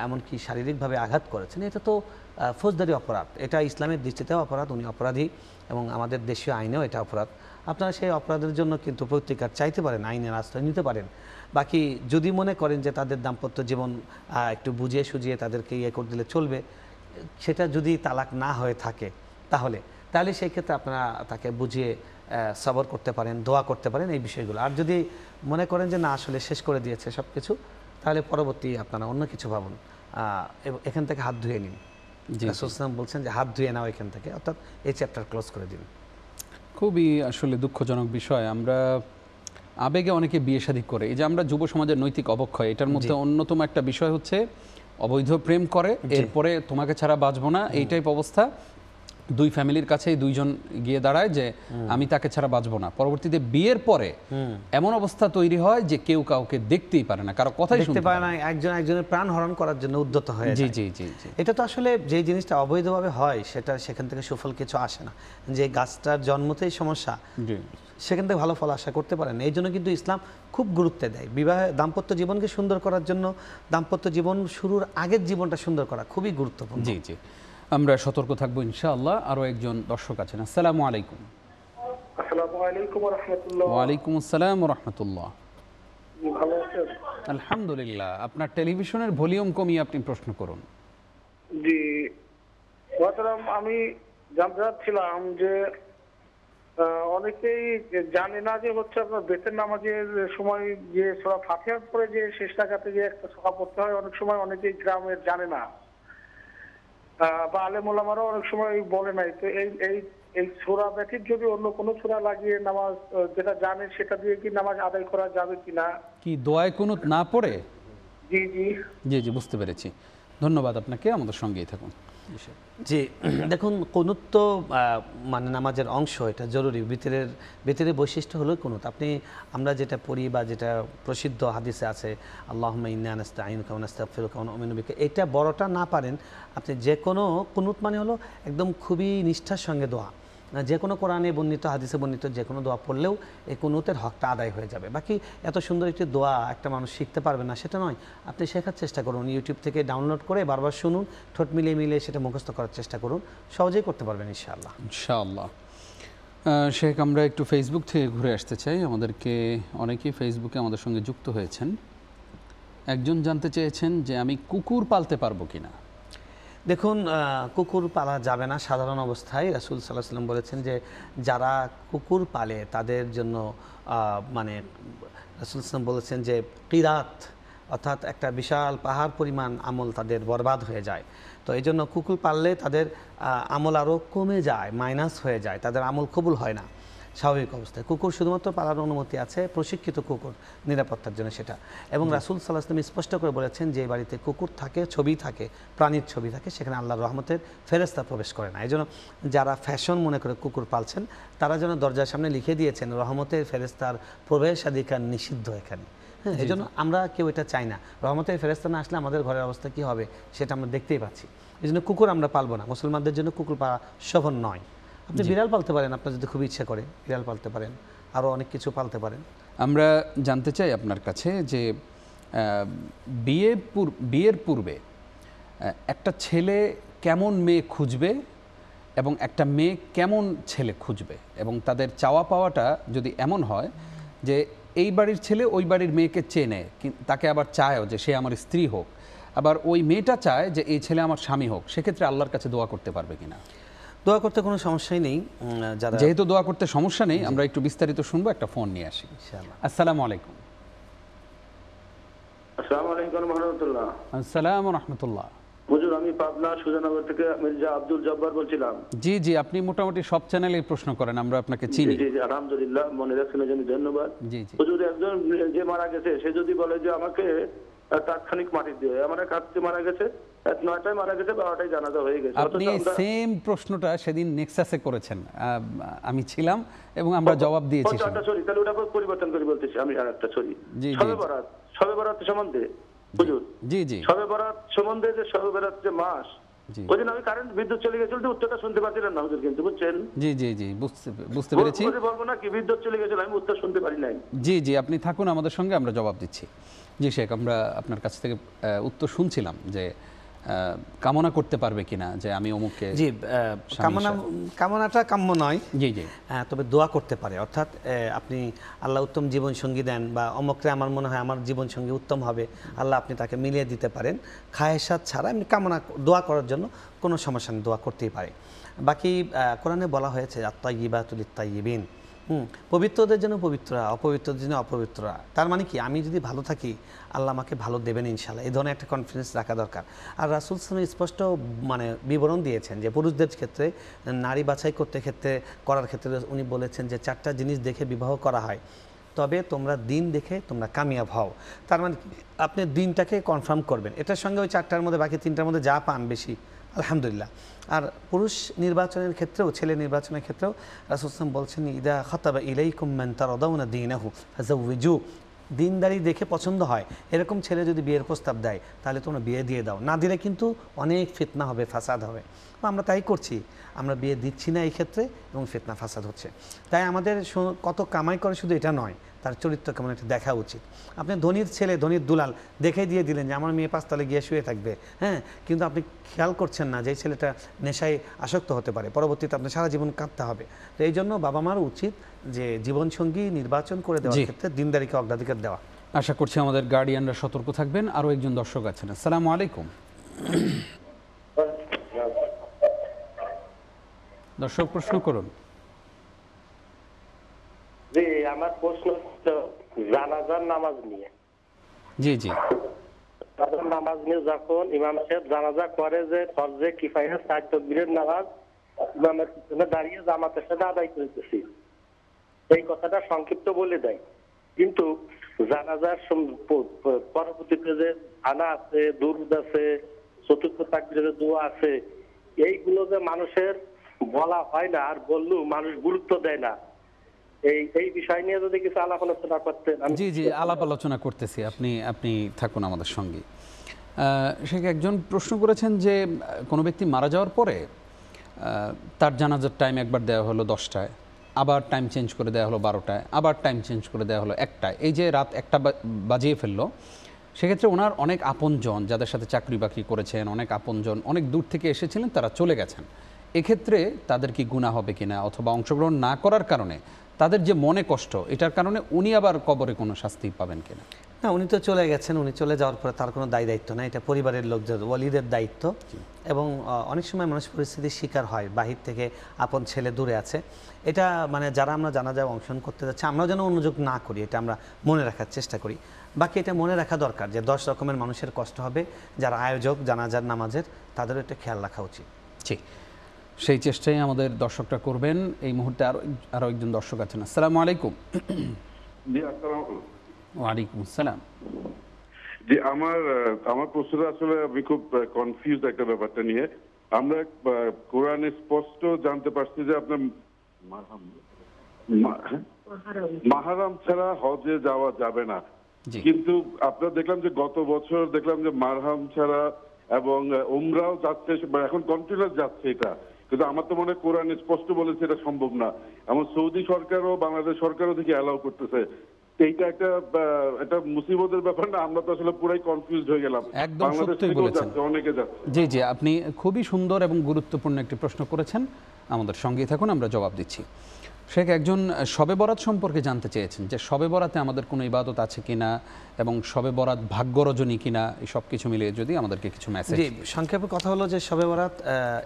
এমনকি শারীরিকভাবে আঘাত করেছেন, এটা তো ফৌজদারি অপরাধ, এটা ইসলামের দৃষ্টিতেও অপরাধ, উনি অপরাধী, এবং আমাদের দেশীয় আইনেও এটা অপরাধ। আপনারা সেই অপরাধের জন্য কিন্তু প্রতিকার চাইতে পারেন, আইনের আশ্রয় নিতে পারেন। বাকি যদি মনে করেন যে তাদের দাম্পত্য জীবন একটু বুঝিয়ে সুঝিয়ে তাদেরকে করে দিলে চলবে, সেটা যদি তালাক না হয়ে থাকে তাহলে সেই ক্ষেত্রে আপনারা তাকে বুঝিয়ে সবর করতে পারেন, দোয়া করতে পারেন এই বিষয়গুলো। আর যদি মনে করেন যে না আসলে শেষ করে দিয়েছে সব কিছু, তাহলে পরবর্তী আপনারা অন্য কিছু ভাবুন, এখান থেকে হাত ধুয়ে নিন। রাসূল সাল্লাল্লাহু বলছেন যে হাত ধুয়ে নাও এখান থেকে, অর্থাৎ এই চ্যাপ্টার ক্লোজ করে দিন। খুবই আসলে দুঃখজনক বিষয়। আমরা আবেগে অনেকে বিয়ে শাদী করে, এই যে আমরা যুব সমাজের নৈতিক অবক্ষয়, এটার মধ্যে অন্যতম একটা বিষয় হচ্ছে অবৈধ প্রেম করে, এরপরে তোমাকে ছাড়া বাঁচবো না, এই টাইপ অবস্থা। দুই ফ্যামিলির কাছেই দুইজন গিয়ে দাঁড়ায় যে আমি তাকে ছাড়া বাঁচবো না। পরবর্তীতে বিয়ের পরে এমন অবস্থা তৈরি হয় যে কেউ কাউকে দেখতেই পারে না, কারো কথাই শুনতে পারে না, একজন একজনের প্রাণ হরণ করার জন্য উদ্যত হয়ে যায়। জি জি জি জি। এটা তো আসলে যে জিনিসটা অবৈধভাবে হয় সেটা সেখান থেকে সুফল কিছু আসে না। যে গাছটার জন্মতেই সমস্যা, সেখান থেকে ভালো ফল আশা করতে পারেন। এই জন্য কিন্তু ইসলাম খুব গুরুত্ব দেয় বিবাহে, দাম্পত্য জীবনকে সুন্দর করার জন্য, দাম্পত্য জীবন শুরুর আগের জীবনটা সুন্দর করা খুবই গুরুত্বপূর্ণ। জি জি, আমরা সতর্ক থাকবো ইনশাআল্লাহ। আরো একজন দর্শক আছেন। আসসালামু আলাইকুম। আসসালামু আলাইকুম ওয়া রাহমাতুল্লাহ। ওয়া আলাইকুম আসসালাম ওয়া রাহমাতুল্লাহ। ভালো আছেন? আলহামদুলিল্লাহ। আপনার টেলিভিশনের ভলিউম কমিয়ে আপনি প্রশ্ন করুন। জি ওয়াসালাম, আমি জানতে চাচ্ছিলাম যে অনেকেই জানে না যে হচ্ছে আপনার বেতের নামাজের সময় যে সূরা ফাতিহার পরে যে শেষ রাকাতে যে একটা সূরা পড়তে হয়, অনেক সময় অনেকেই গ্রামের জানে না, বা আলেম ওলামারাও অনেক সময় বলে নাই। তো এই এই এই সূরা ব্যতীত যদি অন্য কোনো সূরা লাগিয়ে নামাজ যেটা জানে সেটা দিয়ে কি নামাজ আদায় করা যাবে কিনা? কি দোয়ায় কুনুত না পড়ে? জি জি জি জি, বুঝতে পেরেছি। ধন্যবাদ আপনাকে, আমাদের সঙ্গেই থাকুন। জি, দেখুন কুনুত তো মানে নামাজের অংশ, এটা জরুরি। ভিতরের বৈশিষ্ট্য হলো কুনুত। আমরা যেটা পড়ি বা যেটা প্রসিদ্ধ হাদিসে আছে, আল্লাহুম্মা ইন্না নাস্তাঈনুকা ওয়া নাস্তাগফিরুকা ওয়া নু'মিনু বিকা, এটা বড়টা না পারেন আপনি যে কোনো কুনুত মানে হলো একদম খুবই নিষ্ঠার সঙ্গে দোয়া। যে কোনো কোরআনে বর্ণিত, হাদিসে বর্ণিত যে কোনো দোয়া পড়লেও এই কুনুতের হকটা আদায় হয়ে যাবে। বাকি এত সুন্দর একটি দোয়া একটা মানুষ শিখতে পারবে না সেটা নয়, আপনি শেখার চেষ্টা করুন, ইউটিউব থেকে ডাউনলোড করে বারবার শুনুন, ঠোঁট মিলিয়ে মিলিয়ে সেটা মুখস্থ করার চেষ্টা করুন, সহজেই করতে পারবেন ইনশাআল্লাহ। ইনশাআল্লাহ। শেখ, আমরা একটু ফেসবুক থেকে ঘুরে আসতে চাই। আমাদেরকে অনেকেই ফেসবুকে আমাদের সঙ্গে যুক্ত হয়েছেন। একজন জানতে চেয়েছেন যে আমি কুকুর পালতে পারবো কিনা। দেখুন, কুকুর পালা যাবে না সাধারণ অবস্থায়। রাসূল সাল্লাল্লাহু আলাইহি ওয়াসাল্লাম বলেছেন যে যারা কুকুর পালে তাদের জন্য মানে রাসূল সাল্লাল্লাহু বলেছেন যে কিরাত, অর্থাৎ একটা বিশাল পাহাড় পরিমাণ আমল তাদের বরবাদ হয়ে যায়। তো এই জন্য কুকুর পাললে তাদের আমল আরও কমে যায়, মাইনাস হয়ে যায়, তাদের আমল কবুল হয় না স্বাভাবিক অবস্থায়। কুকুর শুধুমাত্র পালার অনুমতি আছে প্রশিক্ষিত কুকুর, নিরাপত্তার জন্য সেটা। এবং রাসূল সাল্লাল্লাহু আলাইহি ওয়াসাল্লাম স্পষ্ট করে বলেছেন যে বাড়িতে কুকুর থাকে, ছবি থাকে, প্রাণীর ছবি থাকে, সেখানে আল্লাহর রহমতের ফেরেশতা প্রবেশ করে না। এই জন্য যারা ফ্যাশন মনে করে কুকুর পালছেন তারা যেন দরজার সামনে লিখে দিয়েছেন রহমতের ফেরেশতার প্রবেশাধিকার নিষিদ্ধ এখানে। হ্যাঁ, এই জন্য আমরা কেউ এটা চাই না। রহমতের ফেরেশতা না আসলে আমাদের ঘরের অবস্থা কী হবে সেটা আমরা দেখতেই পাচ্ছি। এই জন্য কুকুর আমরা পালবো না, মুসলমানদের জন্য কুকুর পালা শোভন নয়। আপনি বিড়াল পালতে পারেন, আপনার যদি খুব ইচ্ছা করে বিড়াল পালতে পারেন, আরও অনেক কিছু পালতে পারেন। আমরা জানতে চাই আপনার কাছে যে বিয়ের পূর্বে একটা ছেলে কেমন মেয়ে খুঁজবে এবং একটা মেয়ে কেমন ছেলে খুঁজবে, এবং তাদের চাওয়া পাওয়াটা যদি এমন হয় যে এই বাড়ির ছেলে ওই বাড়ির মেয়েকে চেনে, তাকে আবার চায়ও যে সে আমার স্ত্রী হোক, আবার ওই মেয়েটা চায় যে এই ছেলে আমার স্বামী হোক, সেক্ষেত্রে আল্লাহর কাছে দোয়া করতে পারবে কিনা? দোয়া করতে কোনো সমস্যাই নেই। যারা যেহেতু দোয়া করতে সমস্যা নেই, আমরা একটু বিস্তারিত শুনবো, একটা ফোন নিয়ে আসি। আসসালামু আলাইকুম। আসসালামু আলাইকুম ওয়া রাহমাতুল্লাহ। আসসালামু রাহমাতুল্লাহ। হুজুর, আমি পাবনা সুজানগর থেকে মির্জা আব্দুল জব্বার বলছিলাম। জি জি, আপনি মোটামুটি সব চ্যানেলেই প্রশ্ন করেন, আমরা আপনাকে চিনি। জি জি, আলহামদুলিল্লাহ, মনে রাখার জন্য ধন্যবাদ। জি জি। হুজুর, একজন যে মারা গেছে সে যদি বলে যে আমাকে তাৎক্ষণিক মাটি দিয়ে, আমার কাছে মারা গেছে, 9টায় মারা গেছে, 12টায় জানাজা হয়ে গেছে। আপনি সেম প্রশ্নটা সেদিন নেক্সাসে করেছেন, আমি ছিলাম এবং আমরা জবাব দিয়েছি। সরি, তাহলে ওটা পরিবর্তন করে বলতেছি আমি আরেকটা। সরি, শবে বরাত সম্বন্ধে হুজুর, জি জি, শবে বরাত সম্বন্ধে, যে শবে বরাত যে মাস, ওই দিন আমি কারেন্ট বিদ্যুৎ চলে গেছিল, উত্তরটা শুনতে পাচ্ছিলেন না হুজুর, কিন্তু বুঝছেন? জি জি জি, বুঝতে পেরেছি। বলবো না কি বিদ্যুৎ চলে গেছিল, আমি উত্তর শুনতে পারি নাই। জি জি, আপনি থাকুন আমাদের সঙ্গে, আমরা জবাব দিচ্ছি। জি শেখ, আমরা আপনার কাছ থেকে উত্তর শুনছিলাম যে কামনা করতে পারবে কিনা যে আমি অমুককে? জি, কামনাটা কাম্য নয়। জি জি। তবে দোয়া করতে পারে, অর্থাৎ আপনি আল্লাহ উত্তম জীবন সঙ্গী দেন বা অমুকরে আমার মনে হয় আমার জীবন সঙ্গী উত্তম হবে, আল্লাহ আপনি তাকে মিলিয়ে দিতে পারেন, খায়েশাত ছাড়া এমনি দোয়া করার জন্য কোনো সমস্যা নেই, দোয়া করতেই পারে। বাকি কোরআনে বলা হয়েছে আত-তাইয়্যিবাতু লিত-তাইয়্যিবিন, পবিত্রদের জন্য পবিত্ররা, অপবিত্রদের জন্য অপবিত্ররা। তার মানে কি, আমি যদি ভালো থাকি আল্লাহ আমাকে ভালো দেবেন ইনশাআল্লাহ, এই ধরনের একটা কনফিডেন্স রাখা দরকার। আর রাসূল সাল্লাল্লাহু আলাইহি ওয়াসাল্লাম স্পষ্ট বিবরণ দিয়েছেন যে পুরুষদের ক্ষেত্রে নারী বাছাই করার ক্ষেত্রে উনি বলেছেন যে 4টা জিনিস দেখে বিবাহ করা হয়, তবে তোমরা দিন দেখে তোমরা কামিয়াব হও। তার মানে আপনি দিনটাকে কনফার্ম করবেন, এটার সঙ্গে ওই 4টার মধ্যে বাকি 3টার মধ্যে যা পান বেশি আলহামদুলিল্লাহ। আর পুরুষ নির্বাচনের ক্ষেত্রেও, ছেলে নির্বাচনের ক্ষেত্রেও রাসূল সাল্লাল্লাহু আলাইহি ওয়াসাল্লাম বলছেন ইদা খাতাবা ইলাইকুম মান তারাদাউনা দীনাহু ফাযাওয়িজু, দিনদারি দেখে পছন্দ হয় এরকম ছেলে যদি বিয়ের প্রস্তাব দেয় তাহলে তোমরা বিয়ে দিয়ে দাও, না দিলে কিন্তু অনেক ফিতনা হবে, ফাসাদ হবে। আমরা তাই করছি, আমরা বিয়ে দিচ্ছি না এই ক্ষেত্রে এবং ফিতনা ফাসাদ হচ্ছে। তাই আমাদের কত কামাই করে শুধু এটা নয়, তার চরিত্র কেমন এটা দেখা উচিত। আপনি ধনীর ছেলে, ধনীর দুলাল দেখে দিয়ে দিলেন যে আমার মেয়ে 5 তলে গিয়ে শুয়ে থাকবে, হ্যাঁ, কিন্তু আপনি খেয়াল করছেন না যে এই ছেলেটা নেশায় আসক্ত হতে পারে, পরবর্তীতে আপনার সারা জীবন কাঁদতে হবে। তো এই জন্য বাবা মার উচিত যে জীবনসঙ্গী নির্বাচন করে দেওয়ার ক্ষেত্রে দিনদারিকে অগ্রাধিকার দেওয়া। আশা করছি আমাদের গার্ডিয়ানরা সতর্ক থাকবেন। আরও একজন দর্শক আছেন। আসসালামু আলাইকুম। দর্শক প্রশ্ন করুন। জি, আমার প্রশ্ন হচ্ছে জানাজার নামাজ নিয়ে। জি জি। জানাজার নামাজ নিয়ে যখন ইমাম সাহেব জানাজা করে যে ফরজে কিফায়া 4 তাকবীরের নামাজ ইমামের পিছনে দাঁড়িয়ে জামাতের সাথে আদায় করতেছি, এই কথাটা সংক্ষিপ্ত বলে দেয়, কিন্তু জানাজার পরবর্তীতে যে আনা আছে, দুরুদ আছে, চতুর্থ তাকবীরের দোয়া আছে, এইগুলো যে মানুষের বলা হয় না, আর বললেও মানুষ গুরুত্ব দেয় না, এই বিষয় নিয়ে যদি কিছু আলাপ আলোচনা করতেন। জি জি, আলাপ আলোচনা করতেছি, আপনি থাকুন আমাদের সঙ্গে। সে একজন প্রশ্ন করেছেন যে কোনো ব্যক্তি মারা যাওয়ার পরে তার জানাজার টাইম একবার দেওয়া হলো 10টায়, আবার টাইম চেঞ্জ করে দেওয়া হলো 12টায়, আবার টাইম চেঞ্জ করে দেওয়া হলো 1টায়, এই যে রাত 1টা বাজিয়ে ফেললো। সেক্ষেত্রে ওনার অনেক আপনজন যাদের সাথে চাকরি বাকরি করেছেন, অনেক আপনজন অনেক দূর থেকে এসেছিলেন, তারা চলে গেছেন। এক্ষেত্রে তাদের কি গুনাহ হবে কিনা, অথবা অংশগ্রহণ না করার কারণে তাদের যে মনে কষ্ট, এটার কারণে উনি আবার কবরে কোনো শাস্তি পাবেন কিনা? না, উনি তো চলে গেছেন, উনি চলে যাওয়ার পরে তার কোনো দায়িত্ব না, এটা পরিবারের লোকদের, ওয়ালিদের দায়িত্ব। এবং অনেক সময় মানুষ পরিস্থিতির শিকার হয়, বাহির থেকে আপন ছেলে দূরে আছে, এটা মানে যারা আমরা জানাজায় অংশগ্রহণ করতে যাচ্ছি আমরা যেন অনুযোগ না করি, এটা আমরা মনে রাখার চেষ্টা করি। বাকি এটা মনে রাখা দরকার যে 10 রকমের মানুষের কষ্ট হবে, যারা আয়োজক জানাজার নামাজের, তাদেরও এটা খেয়াল রাখা উচিত। জি, সেই চেষ্টাই আমাদের দর্শকরা করবেন। এই মুহূর্তে আরও একজন দর্শক আছেন। আসসালামু আলাইকুম। জি, আসসালামু ওয়ালাইকুম আসসালাম। জি, আমার প্রশ্নটা আসলে আমি খুব কনফিউজ একটা ব্যাপারটা নিয়ে। আমরা কোরআনে স্পষ্ট জানতে পারছি যে আপনার মাহরাম ছাড়া হজে যাওয়া যাবে না, কিন্তু আপনারা দেখলাম যে গত বছর দেখলাম যে মাহরাম ছাড়া এবং উমরাও যাচ্ছে, এখন কন্টিনিউয়াস যাচ্ছে এটা, কিন্তু আমার তো মনে হয় কোরআন স্পষ্ট বলেছে এটা সম্ভব না। এমন সৌদি সরকারও বাংলাদেশ সরকারও থেকে অ্যালাউ করতেছে। এইটা একটা মুসিবতের ব্যাপার না? আমরা তো আসলে পুরাই কনফিউজড হয়ে গেলাম। একদম সত্যি বলেছেন। অনেকে যাচ্ছে। জি জি, আপনি খুবই সুন্দর এবং গুরুত্বপূর্ণ একটি প্রশ্ন করেছেন, আমাদের সঙ্গেই থাকুন, আমরা জবাব দিচ্ছি। শেখ একজন শবে বরাত সম্পর্কে জানতে চেয়েছেন যে শবে বরাতে আমাদের কোনো ইবাদত আছে কিনা এবং শবে বরাত ভাগ্য রজনী কিনা, এই সব কিছু মিলিয়ে যদি আমাদেরকে কিছু মেসেজ। জি, সংক্ষেপে কথা হলো যে শবে বরাত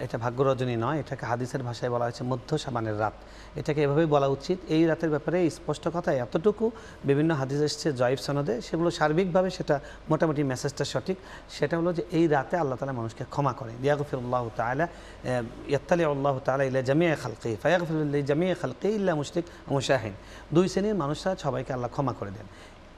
এটা ভাগ্য রজনী নয়, এটাকে হাদিসের ভাষায় বলা হয়েছে মধ্য শাবানের রাত, এটাকে এভাবেই বলা উচিত। এই রাতের ব্যাপারে স্পষ্ট কথা এতটুকু বিভিন্ন হাদিস এসছে জয়ীফ সনদে, সেগুলো সার্বিকভাবে সেটা মোটামুটি মেসেজটা সঠিক। সেটা হলো যে এই রাতে আল্লাহ তাআলা মানুষকে ক্ষমা করেন। ইয়াগফিরুল্লাহু তাআলা ইয়াত্তালিউল্লাহু তাআলা ইলা জামিই খালকি ফায়াগফিরু লিজামিই খালকি ইল্লা মুশরিক ওয়া মুশাহিন। 2 শ্রেণীর মানুষরা সবাইকে আল্লাহ ক্ষমা করে দেন।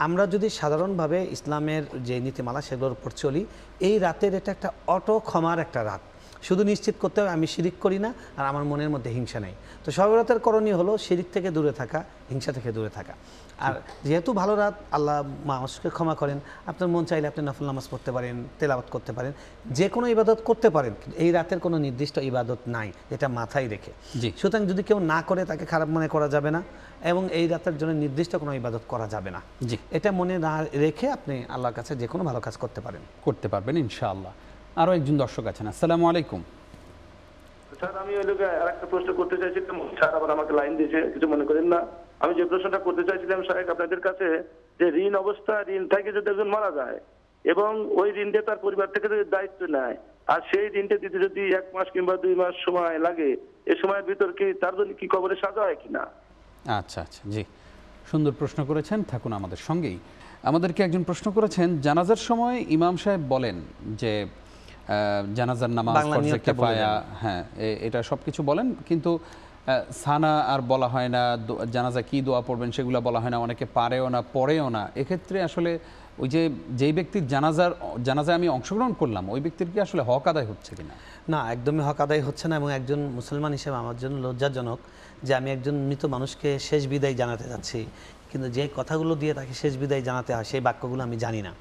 আমরা যদি সাধারণভাবে ইসলামের যে নীতিমালা সেগুলোর উপর চলি, এই রাতের এটা একটা অটো ক্ষমার একটা রাত। শুধু নিশ্চিত করতে হবে আমি শিরিক করি না আর আমার মনের মধ্যে হিংসা নেই। তো শবে বরাতের করণীয় হলো শিরিক থেকে দূরে থাকা, হিংসা থেকে দূরে থাকা। আর যেহেতু ভালো রাত, আল্লাহ মানুষকে ক্ষমা করেন, আপনার মন চাইলে আপনি নফল নামাজ পড়তে পারেন, তেলাওয়াত করতে পারেন, যে কোনো ইবাদত করতে পারেন। এই রাতের কোনো নির্দিষ্ট ইবাদত নাই, এটা মাথায় রেখে। সুতরাং যদি কেউ না করে তাকে খারাপ মনে করা যাবে না, এবং এই রাতের জন্য নির্দিষ্ট কোনো ইবাদত করা যাবে না। এটা মনে না রেখে আপনি আল্লাহর কাছে যে কোনো ভালো কাজ করতে পারবেন, ইনশাআল্লাহ। আরও একজন দর্শক আছেন। আসসালামু আলাইকুম। স্যার আমি ওই লোকে আর একটা প্রশ্ন করতে চাইছিলাম, স্যার আবার আমাকে লাইন দিয়েছে, কিছু মনে করেন না। আমি যে প্রশ্নটা করতে চাইছিলাম সাহেব আপনাদের কাছে, যে ঋণ অবস্থা, ঋণ থেকে যদি একজন মারা যায় এবং ওই ঋণটা তার পরিবার থেকে যদি দায়িত্ব নেয়, আর সেই ঋণটা দিতে যদি 1 মাস কিংবা 2 মাস সময় লাগে, এই সময়ের ভিতর কি তার জন্য কি কবরে সাজা হয় কিনা? আচ্ছা আচ্ছা, জি, সুন্দর প্রশ্ন করেছেন, থাকুন আমাদের সঙ্গেই। আমাদেরকে একজন প্রশ্ন করেছেন, জানাজার সময় ইমাম সাহেব বলেন যে জানাজার নামাজ, ফরজে কিফায়া, হ্যাঁ এটা সব কিছু বলেন, কিন্তু সানা আর বলা হয় না, জানাজা কি দোয়া পড়বেন সেগুলো বলা হয় না, অনেকে পারেও না পড়েও না। এক্ষেত্রে আসলে ওই যেই ব্যক্তির জানাজায় আমি অংশগ্রহণ করলাম, ওই ব্যক্তির কি আসলে হক আদায় হচ্ছে কিনা? না, একদমই হক আদায় হচ্ছে না। এবং একজন মুসলমান হিসেবে আমার জন্য লজ্জাজনক যে আমি একজন মৃত মানুষকে শেষ বিদায় জানাতে যাচ্ছি, কিন্তু যে কথাগুলো দিয়ে তাকে শেষ বিদায় জানাতে হয় সেই বাক্যগুলো আমি জানি না।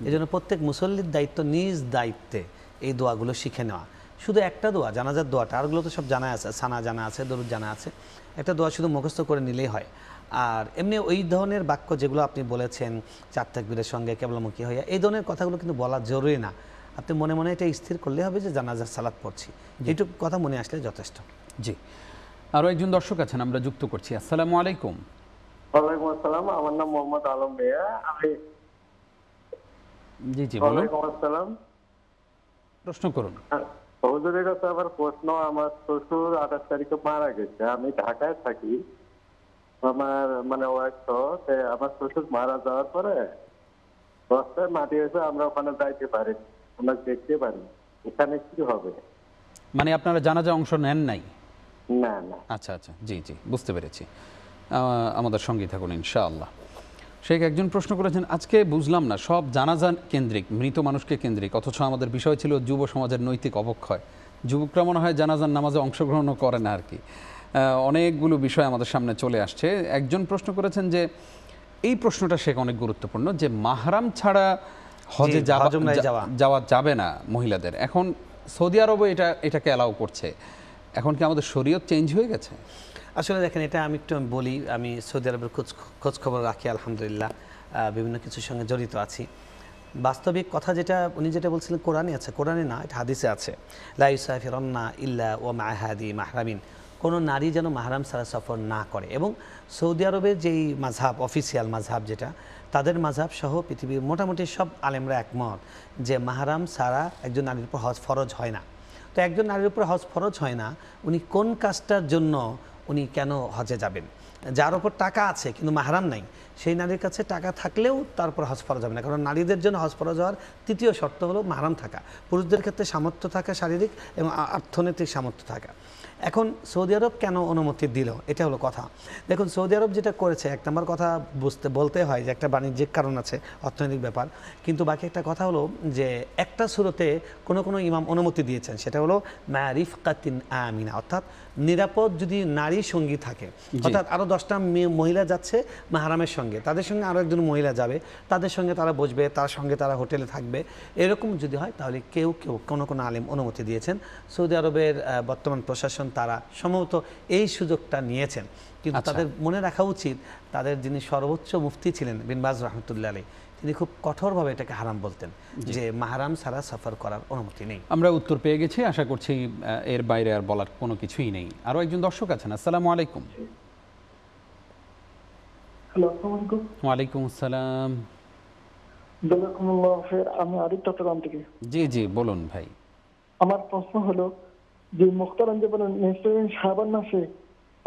এই জন্য প্রত্যেক মুসল্লির দায়িত্ব নিজ দায়িত্বে এই দোয়াগুলো শিখে নেওয়া। শুধু একটা দোয়া, জানাজার দোয়াটা, আরগুলো তো সব জানা আছে, সানা জানা আছে, দরুদ জানা আছে, একটা দোয়া শুধু মুখস্থ করে নিলেই হয়। আর এমনি ওই ধরনের বাক্য যেগুলো আপনি বলেছেন, 4 তাকবীরের সঙ্গে কেবলামুখী হইয়া, এই ধরনের কথাগুলো কিন্তু বলা জরুরি না। আপনি মনে মনে এটা স্থির করলে হবে যে জানাজার সালাত পড়ছি, এইটুকু কথা মনে আসলে যথেষ্ট। জি, আরও একজন দর্শক আছেন, আমরা যুক্ত করছি। আসসালামু আলাইকুম। ওয়ালাইকুম আসসালাম, আমার নাম মোহাম্মদ আলম মিয়া। আমি জি জি বলুন। ওয়ালাইকুম আসসালাম। প্রশ্ন করুন। হুজুরের কাছে আবার প্রশ্ন, আমার শ্বশুর 28 তারিখে মারা গেছে, আমি ঢাকায় থাকি, আমার মানে ওয়াইফ তো, আমার শ্বশুর মারা যাওয়ার পরে বস্তায় মাটি এসে আমরা ওখানে যাইতে পারি, আমরা দেখতে পারি, এখানে কি হবে? মানে আপনারা জানাজা অংশ নেন নাই? না না। আচ্ছা আচ্ছা, জি জি, বুঝতে পেরেছি। আমাদের সঙ্গেই থাকুন ইনশাআল্লাহ। শেখ একজন প্রশ্ন করেছেন, আজকে বুঝলাম না সব জানাজা কেন্দ্রিক, মৃত মানুষকে কেন্দ্রিক, অথচ আমাদের বিষয় ছিল যুব সমাজের নৈতিক অবক্ষয়। যুবকরা মনে হয় জানাজার নামাজে অংশগ্রহণও করে না আর কি। অনেকগুলো বিষয় আমাদের সামনে চলে আসছে। একজন প্রশ্ন করেছেন যে এই প্রশ্নটা শেখ অনেক গুরুত্বপূর্ণ, যে মাহরাম ছাড়া হজে যাওয়া যাবে না মহিলাদের। এখন সৌদি আরবও এটাকে অ্যালাউ করছে, এখন কি আমাদের শরীয়ত চেঞ্জ হয়ে গেছে? আসলে দেখেন, এটা আমি একটু বলি, আমি সৌদি আরবের খোঁজ খবর রাখি আলহামদুলিল্লাহ, বিভিন্ন কিছুর সঙ্গে জড়িত আছি। বাস্তবিক কথা যেটা উনি যেটা বলছিলেন, কোরআনে আছে, কোরআনে না, এটা হাদিসে আছে, লা ইউসাফিরুন্না ইল্লা ওয়া মা'আহাদি মাহরামিন, কোনো নারী যেন মাহরাম ছাড়া সফর না করে। এবং সৌদি আরবের যেই মাযহাব, অফিসিয়াল মাযহাব যেটা, তাদের মাযহাব সহ পৃথিবীর মোটামুটি সব আলেমরা একমত যে মাহরাম ছাড়া একজন নারীর উপর হজ ফরজ হয় না। তো একজন নারীর উপর হজ ফরজ হয় না, উনি কোন কাজটার জন্য উনি কেন হজে যাবেন? যার ওপর টাকা আছে কিন্তু মাহরাম নাই, সেই নারীর কাছে টাকা থাকলেও তারপর হজ ফরজ হবে না। কারণ নারীদের জন্য হজ ফরজ হওয়ার তৃতীয় শর্ত হলো মাহরাম থাকা। পুরুষদের ক্ষেত্রে সামর্থ্য থাকা, শারীরিক এবং অর্থনৈতিক সামর্থ্য থাকা। এখন সৌদি আরব কেন অনুমতি দিল, এটা হলো কথা। দেখুন, সৌদি আরব যেটা করেছে, এক নম্বর কথা বলতে হয় যে একটা বাণিজ্যিক কারণ আছে, অর্থনৈতিক ব্যাপার, কিন্তু বাকি একটা কথা হলো যে একটা সূরতে কোনো ইমাম অনুমতি দিয়েছেন, সেটা হলো মারিফকাতিন আমিনা, অর্থাৎ নিরাপদ যদি নারী সঙ্গী থাকে, অর্থাৎ আরও 10টা মহিলা যাচ্ছে মাহরামের সঙ্গে, তাদের সঙ্গে আরও একজন মহিলা যাবে, তাদের সঙ্গে তারা বসবে, তার সঙ্গে তারা হোটেলে থাকবে, এরকম যদি হয় তাহলে কেউ কোনো আলেম অনুমতি দিয়েছেন। সৌদি আরবের বর্তমান প্রশাসন তারা সম্ভবত এই সুযোগটা নিয়েছেন, কিন্তু তাদের মনে রাখা উচিত, তাদের যিনি সর্বোচ্চ মুফতি ছিলেন বিন বাজ রহমতুল্লাহ আলাইহি, তিনি খুব কঠোরভাবে এটাকে হারাম বলতেন যে মাহরাম ছাড়া সফর করার অনুমতি নেই। আমরা উত্তর পেয়ে গেছি, আশা করছি এর বাইরে আর বলার কোনো কিছুই নেই। আরও একজন দর্শক আছেন। আসসালামু আলাইকুম। ওয়ালাইকুম আসসালাম। আমি আরিফ চট্টগ্রাম থেকে। জি জি বলুন ভাই। আমার প্রশ্ন হলো যে মুখতারাম যে বলেন শাবান মাসে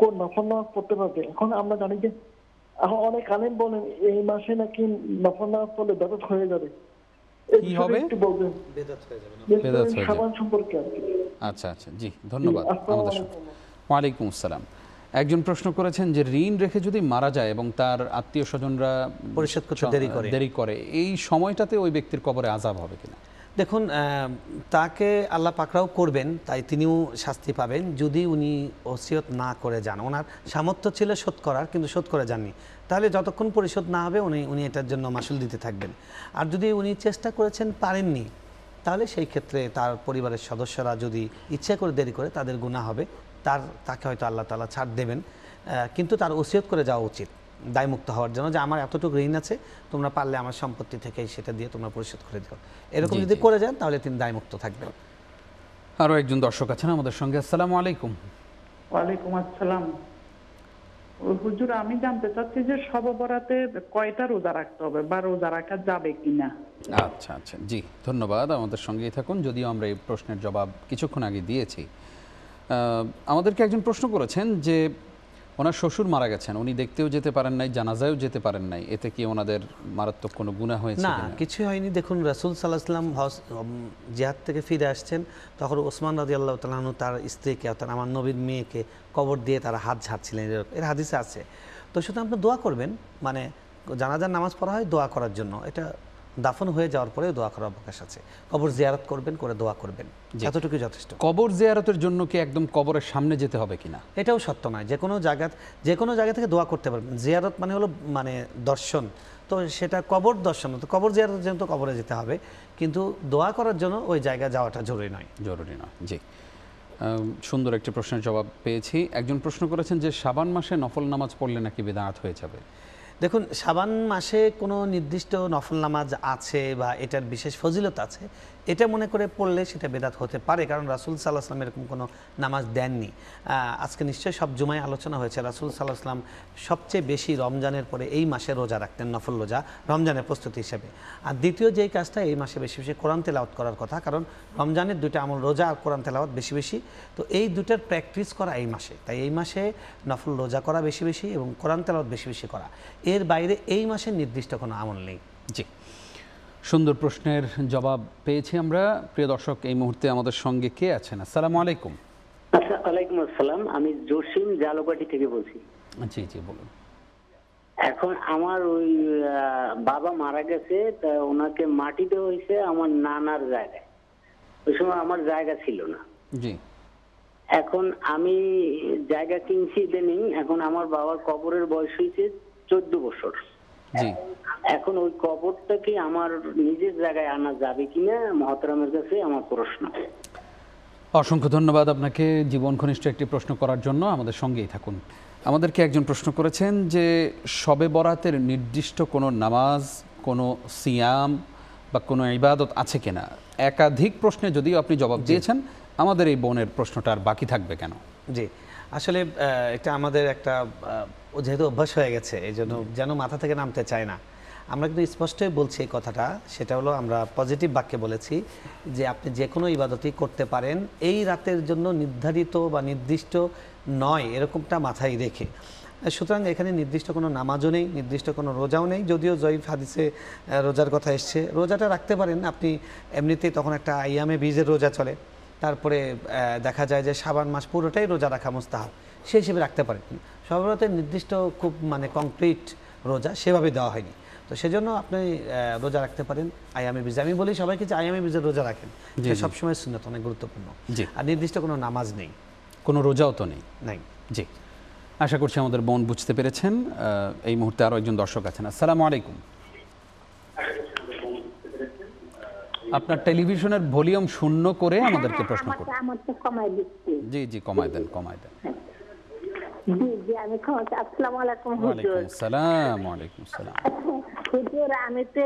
কোন নফল নামাজ পড়তে পারবে। এখন আমরা জানি যে এখন অনেক আলেম বলেন এই মাসে নাকি নফল নামাজ পড়লে বেদাত হয়ে যাবে, কি হবে? একটু বলবেন। বেদাত হয়ে যাবে না, বেদাত হয়ে শাবান সম্পর্কে আর কি। আচ্ছা আচ্ছা, জি ধন্যবাদ। আমাদের সাথে ওয়ালাইকুম আসসালাম। একজন প্রশ্ন করেছেন যে ঋণ রেখে যদি মারা যায় এবং তার আত্মীয় স্বজনরা পরিশোধ করতে দেরি করে, এই সময়টাতে ওই ব্যক্তির কবরে আযাব হবে কিনা? দেখুন, তাকে আল্লাহ পাকড়াও করবেন, তাই তিনিও শাস্তি পাবেন যদি উনি ওসিয়ত না করে যান। ওনার সামর্থ্য ছিল শোধ করার, কিন্তু শোধ করে যাননি, তাহলে যতক্ষণ পরিশোধ না হবে উনি এটার জন্য মাসুল দিতে থাকবেন। আর যদি উনি চেষ্টা করেছেন পারেননি, তাহলে সেই ক্ষেত্রে তার পরিবারের সদস্যরা যদি ইচ্ছা করে দেরি করে, তাদের গুনাহ হবে, তাকে হয়তো আল্লাহ তাআলা ছাড় দেবেন, কিন্তু তার ওসিয়ত করে যাওয়া উচিত। দায়মুক্ত হওয়ার জন্য, যে আমার এতটুকু ঋণ আছে, তোমরা পারলে আমার সম্পত্তি থেকে সেটা দিয়ে তোমরা পরিশোধ করে দিও। এরকম যদি করে যান তাহলে তিনি দায়মুক্ত থাকবেন। আরও একজন দর্শক আছেন আমাদের সঙ্গে। আসসালামু আলাইকুম। ওয়ালাইকুম আসসালাম। হুজুর, আমি জানতে চাচ্ছি যে শবে বরাতে কয়টা রোজা রাখতে হবে বা রোজা রাখা যাবে কিনা? আচ্ছা আচ্ছা, জি ধন্যবাদ, আমাদের সঙ্গেই থাকুন। যদিও আমরা এই প্রশ্নের জবাব কিছুক্ষণ আগে দিয়েছি। আমাদেরকে একজন প্রশ্ন করেছেন যে ওনার শ্বশুর মারা গেছেন, উনি দেখতেও যেতে পারেন নাই, জানাজায়ও যেতে পারেন নাই, এতে কি ওনাদের মারাত্মক কোনো গুনাহ হয়েছে? না, কিছু হয়নি। দেখুন, রাসূল সাল্লাল্লাহু আলাইহি ওয়াসাল্লাম জিহাদ থেকে ফিরে আসছেন, তখন ওসমান রাদিয়াল্লাহু তাআলা আনহু তার স্ত্রীকে অর্থাৎ আমার নবীর মেয়েকে কবর দিয়ে তারা হাত ঝাড়ছিলেন, এর হাদিসে আছে। তো সুতরাং আপনি দোয়া করবেন, মানে জানাজার নামাজ পড়া হয় দোয়া করার জন্য, এটা দাফন হয়ে যাওয়ার পরে দোয়া করার অবকাশ আছে। কবর জিয়ারত করবেন, করে দোয়া করবেন, এতটুকু যথেষ্ট। কবর জিয়ারতের জন্য কি একদম কবরের সামনে যেতে হবে কিনা? এটাও সত্য নয়, যে কোনো জায়গা থেকে দোয়া করতে পারবেন। জিয়ারত মানে হলো মানে দর্শন, তো সেটা কবর দর্শন, তো কবর জিয়ারতের জন্য তো কবরে যেতে হবে, কিন্তু দোয়া করার জন্য ওই জায়গা যাওয়াটা জরুরি নয়। জি, সুন্দর একটি প্রশ্নের জবাব পেয়েছি। একজন প্রশ্ন করেছেন যে শাবান মাসে নফল নামাজ পড়লে নাকি বিদআত হয়ে যাবে। দেখুন, শাবান মাসে কোনো নির্দিষ্ট নফল নামাজ আছে বা এটার বিশেষ ফজিলত আছে, এটা মনে করে পড়লে সেটা বেদাত হতে পারে, কারণ রাসূল সাল্লাল্লাহু আলাইহি ওয়াসাল্লাম এরকম কোনো নামাজ দেননি। আজকে নিশ্চয়ই সব জুমায় আলোচনা হয়েছে, রাসূল সাল্লাল্লাহু আলাইহি ওয়াসাল্লাম সবচেয়ে বেশি রমজানের পরে এই মাসে রোজা রাখতেন, নফল রোজা, রমজানের প্রস্তুতি হিসেবে। আর দ্বিতীয় যেই কাজটা, এই মাসে বেশি বেশি কোরআন তেলাওয়াত করার কথা, কারণ রমজানের দুইটা আমল, রোজা আর কোরআন তেলাওয়াত বেশি বেশি, তো এই দুটার প্র্যাকটিস করা এই মাসে, তাই এই মাসে নফল রোজা করা বেশি বেশি এবং কোরআন তেলাওয়াত বেশি বেশি করা, এর বাইরে এই মাসে নির্দিষ্ট কোনো আমল নেই। জি, সুন্দর প্রশ্নের জবাব পেয়েছি আমরা। প্রিয় দর্শক, এই মুহূর্তে আমাদের সঙ্গে কে আছেন? আসসালামু আলাইকুম। আচ্ছা, ওয়ালাইকুম আসসালাম। আমি জসিম জালুকাঠি থেকে বলছি। জি জি, বলুন। এখন আমার ওই বাবা মারা গেছে, তা ওনাকে মাটি দেওয়া হয়েছে আমার নানার জায়গায়। ওই সময় আমার জায়গা ছিল না। জি, এখন আমি জায়গা কিনছি ইদানিং, এখন আমার বাবার কবরের বয়স হয়েছে 14 বছর। জি, এখন ওই কবরটা কি আমার নিজের জায়গায় আনা যাবে কিনা, মহতরামের কাছে আমার প্রশ্ন। অসংখ্য ধন্যবাদ আপনাকে জীবন ঘনিষ্ঠ একটি প্রশ্ন করার জন্য। আমাদের সঙ্গেই থাকুন। আমাদেরকে একজন প্রশ্ন করেছেন যে শবে বরাতের নির্দিষ্ট কোনো নামাজ, কোনো সিয়াম বা কোনো ইবাদত আছে কিনা। একাধিক প্রশ্নে যদিও আপনি জবাব দিয়েছেন, আমাদের এই বোনের প্রশ্নটা আর বাকি থাকবে কেন? জি, আসলে এটা আমাদের একটা যেহেতু অভ্যাস হয়ে গেছে, এই জন্য যেন মাথা থেকে নামতে চায় না। আমরা কিন্তু স্পষ্টই বলছি এই কথাটা, সেটা হলো আমরা পজিটিভ বাক্যে বলেছি যে আপনি যে কোনো ইবাদতই করতে পারেন, এই রাতের জন্য নির্ধারিত বা নির্দিষ্ট নয় এরকমটা মাথায় রেখে। সুতরাং এখানে নির্দিষ্ট কোনো নামাজও নেই, নির্দিষ্ট কোনো রোজাও নেই। যদিও জয়ীফ হাদিসে রোজার কথা এসছে, রোজাটা রাখতে পারেন আপনি এমনিতেই, তখন একটা আইয়ামে বীজের রোজা চলে, তারপরে দেখা যায় যে শাবান মাস পুরোটাই রোজা রাখা মুস্তাহাব, সেই হিসেবে রাখতে পারেন। সর্বরাতে নির্দিষ্ট খুব মানে কংক্রিট রোজা সেভাবে দেওয়া হয়নি, তো সেজন্য আপনি রোজা রাখতে পারেন আইয়ামে বীজ। আমি বলি সবাইকে যে আইয়ামে বীজের রোজা রাখেন, সবসময় সুন্নাত, অনেক গুরুত্বপূর্ণ। আর নির্দিষ্ট কোনো নামাজ নেই, কোনো রোজাও তো নেই। নাই। জি, আশা করছি আমাদের বোন বুঝতে পেরেছেন। এই মুহূর্তে আরও একজন দর্শক আছেন। আসসালামু আলাইকুম। আপনার টেলিভিশনের ভলিউম শূন্য করে আমাদেরকে প্রশ্ন করুন। জি জি, কমায় দেন। জি জি, আমি আসসালামু আলাইকুম হুজুর। আসসালাম ওয়ালাইকুম আসসালাম। হুজুর, আমি তো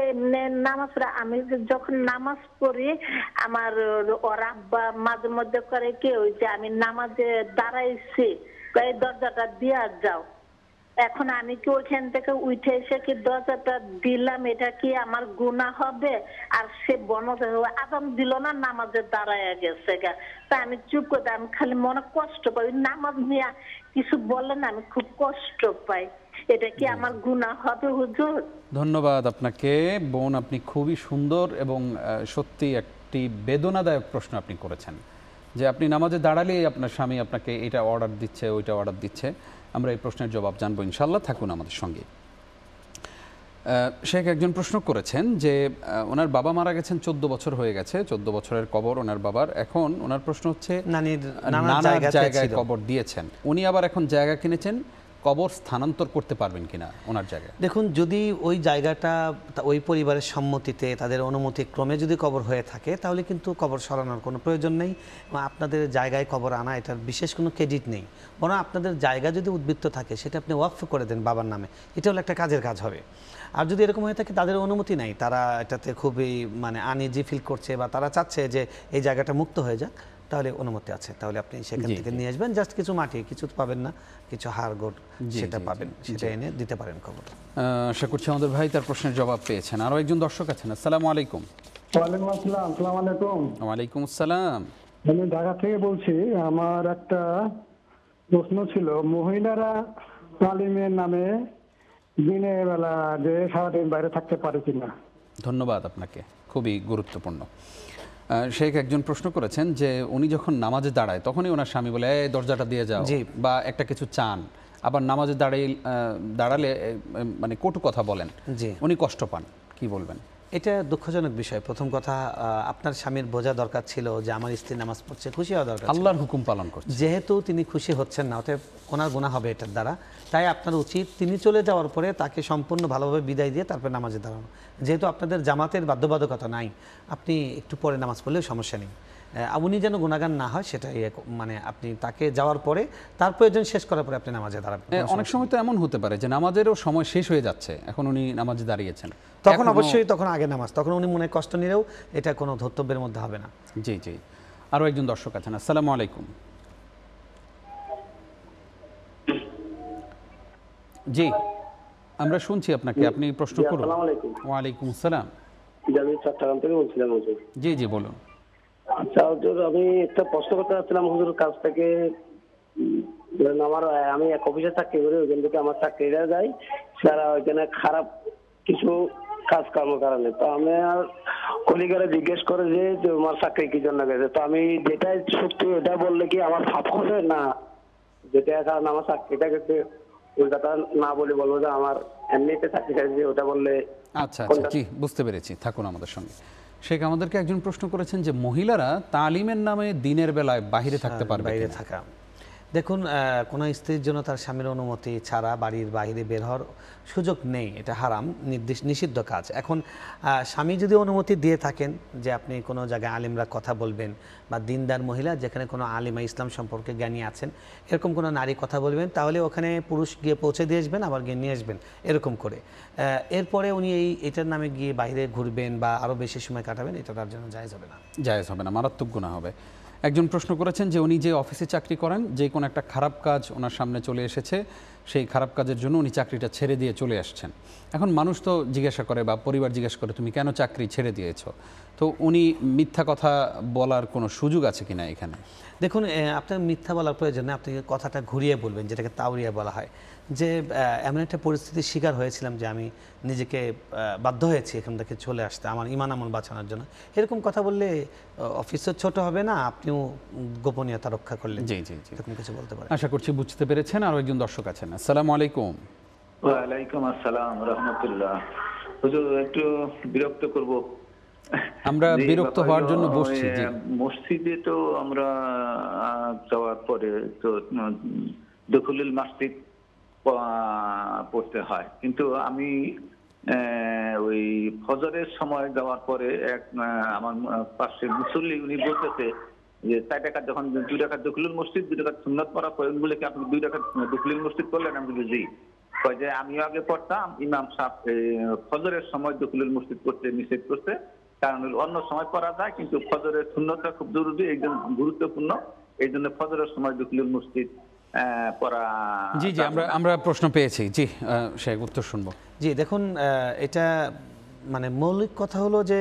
নামাজ আমি যখন নামাজ পড়ি, আমার ওর আব্বা মাঝে মধ্যে করে কি, ওই যে আমি নামাজে দাঁড়াইছি, এই দরজাটা দিয়ে যাও। এখন আমি কি ওইখান থেকে উঠে এসে কি দরজাটা দিলাম, এটা কি আমার গুনাহ হবে? আর সে আদাম দিল না, নামাজে দাঁড়ায় গেছে গা, তা আমি চুপ করে, আমি খালি মনে কষ্ট পাই, নামাজ নিয়ে কিছু বলে না, আমি খুব কষ্ট পাই, এটা কি আমার গুনাহ হবে হুজুর? ধন্যবাদ আপনাকে বোন, আপনি খুবই সুন্দর এবং সত্যি একটি বেদনাদায়ক প্রশ্ন আপনি করেছেন, যে আপনি নামাজে দাঁড়ালে আপনার স্বামী আপনাকে এটা অর্ডার দিচ্ছে, ওইটা অর্ডার দিচ্ছে। আমরা এই প্রশ্নের জবাব জানবো ইনশাআল্লাহ, থাকুন আমাদের সঙ্গে। শেখ একজন প্রশ্ন করেছেন যে ওনার বাবা মারা গেছেন, 14 বছর হয়ে গেছে, 14 বছরের কবর ওনার বাবার। এখন ওনার প্রশ্ন হচ্ছে নানার জায়গায় কবর দিয়েছেন, উনি আবার এখন জায়গা কিনেছেন কবর স্থানান্তর করতে পারবেন কিনা ওনার জায়গায়? দেখুন, যদি ওই জায়গাটা ওই পরিবারের সম্মতিতে তাদের অনুমতি ক্রমে যদি কবর হয়ে থাকে তাহলে কিন্তু কবর সরানোর কোনো প্রয়োজন নেই। আপনাদের জায়গায় কবর আনা এটার বিশেষ কোনো ক্রেডিট নেই, বরং আপনাদের জায়গা যদি উদ্বৃত্ত থাকে সেটা আপনি ওয়াকফ করে দেন বাবার নামে, এটা হলো একটা কাজের কাজ হবে। আর যদি এরকম হয়ে থাকে তাদের অনুমতি নাই, তারা এটাতে খুবই মানে আনইজি ফিল করছে বা তারা চাচ্ছে যে এই জায়গাটা মুক্ত হয়ে যাক, তাহলে অনুমতি আছে, তাহলে আপনি সেখান থেকে নিয়ে আসবেন। জাস্ট কিছু মাটি, কিছু পাবেন না, কিছু হাড় গোড় সেটা পাবেন, সেটা এনে দিতে পারেন কবর। আশা করছি আমাদের ভাই তার প্রশ্নের জবাব পেয়েছেন। আরও একজন দর্শক আছেন। আসসালামু আলাইকুম। ওয়ালাইকুম আসসালাম। আসসালামু আলাইকুম। ওয়ালাইকুম আসসালাম। আমি ঢাকা থেকে বলছি। আমার একটা প্রশ্ন ছিল, মহিলারা তালিমের নামে দিনের বেলা যে সারাদিন বাইরে থাকতে পারে কিনা? ধন্যবাদ আপনাকে, খুবই গুরুত্বপূর্ণ। শেখ একজন প্রশ্ন করেছেন যে উনি যখন নামাজে দাঁড়ায় তখনই ওনার স্বামী বলে এই দরজাটা দিয়ে যাও বা একটা কিছু চান, আবার নামাজে দাঁড়ালে মানে কটু কথা বলেন, উনি কষ্ট পান, কি বলবেন? এটা দুঃখজনক বিষয়। প্রথম কথা, আপনার স্বামীর বোঝা দরকার ছিল যে আমার স্ত্রী নামাজ পড়ছে, খুশি হওয়া দরকার, আল্লাহর হুকুম পালন করছে। যেহেতু তিনি খুশি হচ্ছেন না, অতএব ওনার গুনাহ হবে এটার দ্বারা। তাই আপনার উচিত তিনি চলে যাওয়ার পরে তাকে সম্পূর্ণ ভালোভাবে বিদায় দিয়ে তারপরে নামাজে দাঁড়ানো। যেহেতু আপনাদের জামাতের বাধ্যবাধকতা নাই, আপনি একটু পরে নামাজ পড়লেও সমস্যা নেই। উনি যেন গুনাহগার না হয় সেটা মানে আপনি তাকে যাওয়ার পরে তার প্রয়োজন শেষ করার পরে আপনি নামাজে দাঁড়াবেন। অনেক সময় তো এমন হতে পারে যে নামাজেরও সময় শেষ হয়ে যাচ্ছে, এখন উনি নামাজে দাঁড়িয়েছেন, তখন অবশ্যই তখন আগে নামাজ, তখন উনি মনে কষ্ট নিলেও এটা কোনো ধর্তব্যের মধ্যে হবে না। জি জি। আরও একজন দর্শক আছেন। আসসালামু আলাইকুম। জি, আমরা শুনছি আপনাকে, আপনি প্রশ্ন করুন। ওয়ালাইকুম আসসালাম। আমি চট্টগ্রাম থেকে বলছিলাম হুজুর। জি জি বলুন। আচ্ছা হুজুর, আমি একটা প্রশ্ন করতে চাচ্ছিলাম হুজুর কাছ থেকে। আমি এক অফিসে চাকরি করি, ওইখান থেকে আমার চাকরিরা যায়, তারা ওইখানে খারাপ কিছু কাজ কর্ম কারণে, তো আমি আর কলিগারে জিজ্ঞেস করে যে আমার চাকরি কি জন্য গেছে, তো আমি যেটাই সত্যি এটা বললে কি আমার ভাব হবে না, যেটা কারণ আমার চাকরিটা গেছে ওই কথা না বলে বলবো যে আমার এমনিতে চাকরি গেছে ওটা বললে? আচ্ছা আচ্ছা, জি বুঝতে পেরেছি, থাকুন আমাদের সঙ্গে। শেখ আমাদেরকে একজন প্রশ্ন করেছেন যে মহিলারা তালিমের নামে দিনের বেলায় বাইরে থাকতে পারবে? বাইরে থাকা, দেখুন, কোনো স্ত্রীর জন্য তার স্বামীর অনুমতি ছাড়া বাড়ির বাইরে বের হওয়ার সুযোগ নেই, এটা হারাম, নিষিদ্ধ কাজ। এখন স্বামী যদি অনুমতি দিয়ে থাকেন যে আপনি কোনো জায়গায় আলিমরা কথা বলবেন বা দিনদার মহিলা যেখানে কোনো আলিমা ইসলাম সম্পর্কে জ্ঞানী আছেন এরকম কোনো নারী কথা বলবেন, তাহলে ওখানে পুরুষ গিয়ে পৌঁছে দিয়ে আসবেন, আবার গিয়ে নিয়ে আসবেন, এরকম করে। এরপরে উনি এটার নামে গিয়ে বাইরে ঘুরবেন বা আরও বেশি সময় কাটাবেন, এটা তার জন্য জায়েজ হবে না। জায়েজ হবে না, মারাত্মক গুনাহ হবে। একজন প্রশ্ন করেছেন যে উনি যে অফিসে চাকরি করেন, যে কোনো একটা খারাপ কাজ ওনার সামনে চলে এসেছে, সেই খারাপ কাজের জন্য উনি চাকরিটা ছেড়ে দিয়ে চলে আসছেন। এখন মানুষ তো জিজ্ঞাসা করে বা পরিবার জিজ্ঞাসা করে তুমি কেন চাকরি ছেড়ে দিয়েছ, তো উনি মিথ্যা কথা বলার কোনো সুযোগ আছে কিনা এখানে? দেখুন, আপনার মিথ্যা বলার প্রয়োজন নেই, আপনি কথাটা ঘুরিয়ে বলবেন, যেটাকে তাওরিয়া বলা হয়, যে এমন একটা পরিস্থিতির শিকার হয়েছিলাম যে আমি নিজেকে বাধ্য হয়েছি এখান থেকে চলে আসতে আমার ইমান আমল বাঁচানোর জন্য, এরকম কথা বললে অফিসও ছোট হবে না, আপনিও গোপনীয়তা রক্ষা করলেন। জি জি জি, এরকম কিছু বলতে পারেন। আশা করছি বুঝতে পেরেছেন। আরও একজন দর্শক আছেন। আসসালামু আলাইকুম। ওয়ালাইকুম আসসালাম রাহমাতুল্লাহ। হুজুর একটু বিরক্ত করব, আমরা বিরক্ত হওয়ার জন্য বসছি। জি, মসজিদে তো আমরা যাওয়ার পরে তো দুখুলুল মসজিদ পড়তে হয়, কিন্তু আমি ওই ফজরের সময় যাওয়ার পরে আমার পাশে মুসল্লি উনি বলতেছে যে 4 টাকা যখন 2 টাকা দুখুলুল মসজিদ 2 টাকা সুন্নাত পড়া পড়েন বলে কি আপনি 2 টাকা দুখুলুল মসজিদ পড়লেন? আমি বলি জি। কয় যে আমিও আগে পড়তাম, ইমাম সাহেব ফজরের সময় দুখুলুল মসজিদ পড়তে নিষেধ করতে, কারণ অন্য সময় পড়া যায় কিন্তু ফজরের সুন্নতটা খুব জরুরি, একদম গুরুত্বপূর্ণ, এই জন্য ফজরের সময় দুখুলুল মসজিদ পড়া। জি জি, আমরা প্রশ্ন পেয়েছি। জি শেখ, উত্তর শুনবো। জি দেখুন, এটা মানে মৌলিক কথা হলো যে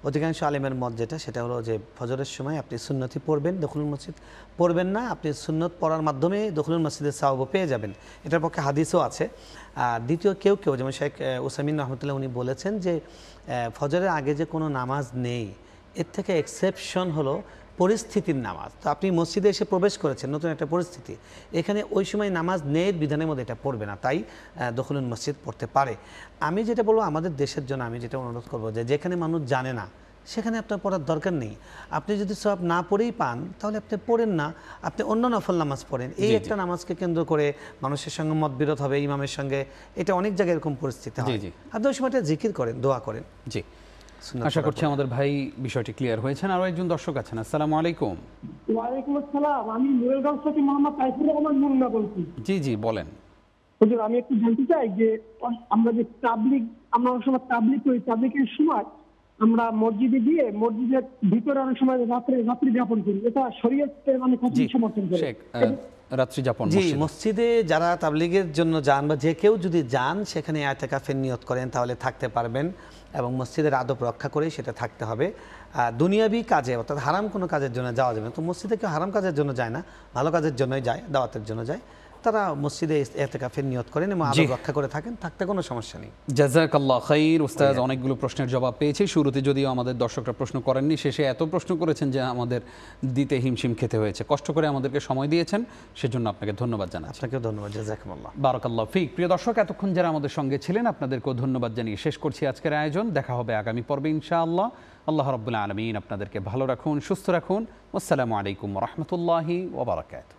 অধিকাংশ আলেমের মত যেটা, সেটা হলো যে ফজরের সময় আপনি সুন্নতি পড়বেন, দখলুল মসজিদ পড়বেন না, আপনি সুন্নত পড়ার মাধ্যমে দখলুল মসজিদের সওয়াব পেয়ে যাবেন, এটার পক্ষে হাদিসও আছে। দ্বিতীয় কেউ যেমন শেখ উসাইমিন রহমতুল্লাহ উনি বলেছেন যে ফজরের আগে যে কোনো নামাজ নেই, এর থেকে এক্সেপশন হলো পরিস্থিতির নামাজ। তো আপনি মসজিদে এসে প্রবেশ করেছেন, নতুন একটা পরিস্থিতি, এখানে ওই সময় নামাজ নেই বিধানের মধ্যে এটা পড়বে না, তাই দখলুল মসজিদ পড়তে পারে। আমি যেটা বলবো আমাদের দেশের জন্য, আমি যেটা অনুরোধ করবো যে যেখানে মানুষ জানে না সেখানে আপনার পড়ার দরকার নেই। আপনি যদি সওয়াব না পড়েই পান তাহলে আপনি পড়েন না, আপনি অন্য নফল নামাজ পড়েন। এই একটা নামাজকে কেন্দ্র করে মানুষের সঙ্গে মতবিরোধ হবে, ইমামের সঙ্গে, এটা অনেক জায়গায় এরকম পরিস্থিতি হয়। আপনি ওই সময়টা জিকির করেন, দোয়া করেন। জি, আশা করছি আমাদের ভাই বিষয়টি ক্লিয়ার হয়েছেন। আরো একজন দর্শক আছেন। আসসালামু আলাইকুম। ওয়ালাইকুম আসসালাম। আমি নোয়েলগঞ্জ থেকে মোহাম্মদ তাইফুর রহমান মুন্না বলছি। জি জি বলেন। হুজুর, আমি একটু জানতে চাই যে আমরা যে তাবলিগ, আমরা অনেক সময় তাবলিগ করি, তাবলিগের সময় আমরা মসজিদে গিয়ে মসজিদের ভিতরে অনেক সময় রাত্রি যাপন করি, এটা শরীয়তে মানে কতটুকু সমর্থন করে? রাত্রি যাপন জি, মসজিদে যারা তাবলিগের জন্য যান বা যে কেউ যদি যান সেখানে ইতিকাফের নিয়ত করেন তাহলে থাকতে পারবেন, এবং মসজিদের আদব রক্ষা করেই সেটা থাকতে হবে। দুনিয়াবি কাজে অর্থাৎ হারাম কোনো কাজের জন্য যাওয়া যাবে না। তো মসজিদে কেউ হারাম কাজের জন্য যায় না, ভালো কাজের জন্যই যায়, দাওয়াতের জন্য যায়। তারা মসজিদে ইতিকাফের নিয়ত করেন এবং আদব রক্ষা করে থাকেন, থাকতে কোনো সমস্যা নেই। জাযাকাল্লাহ খাইর। উস্তাদ অনেকগুলো প্রশ্নের জবাব পেয়েছি। শুরুতে যদিও আমাদের দর্শকরা প্রশ্ন করেননি, শেষে এত প্রশ্ন করেছেন যে আমাদের দিতে হিমশিম খেতে হয়েছে। কষ্ট করে আমাদেরকে সময় দিয়েছেন, সেজন্য আপনাকে ধন্যবাদ জানাচ্ছি। আপনাকেও ধন্যবাদ। জাযাকুমুল্লাহ। বারাকাল্লাহ ফিক। প্রিয় দর্শক, এতক্ষণ যারা আমাদের সঙ্গে ছিলেন আপনাদেরকেও ধন্যবাদ জানিয়ে শেষ করছি আজকের আয়োজন। দেখা হবে আগামী পর্বে ইনশাআল্লাহ। আল্লাহ রাব্বুল আলামিন আপনাদেরকে ভালো রাখুন, সুস্থ রাখুন। আসসালামু আলাইকুম ওয়া রাহমাতুল্লাহি ওয়া বারাকাতুহু।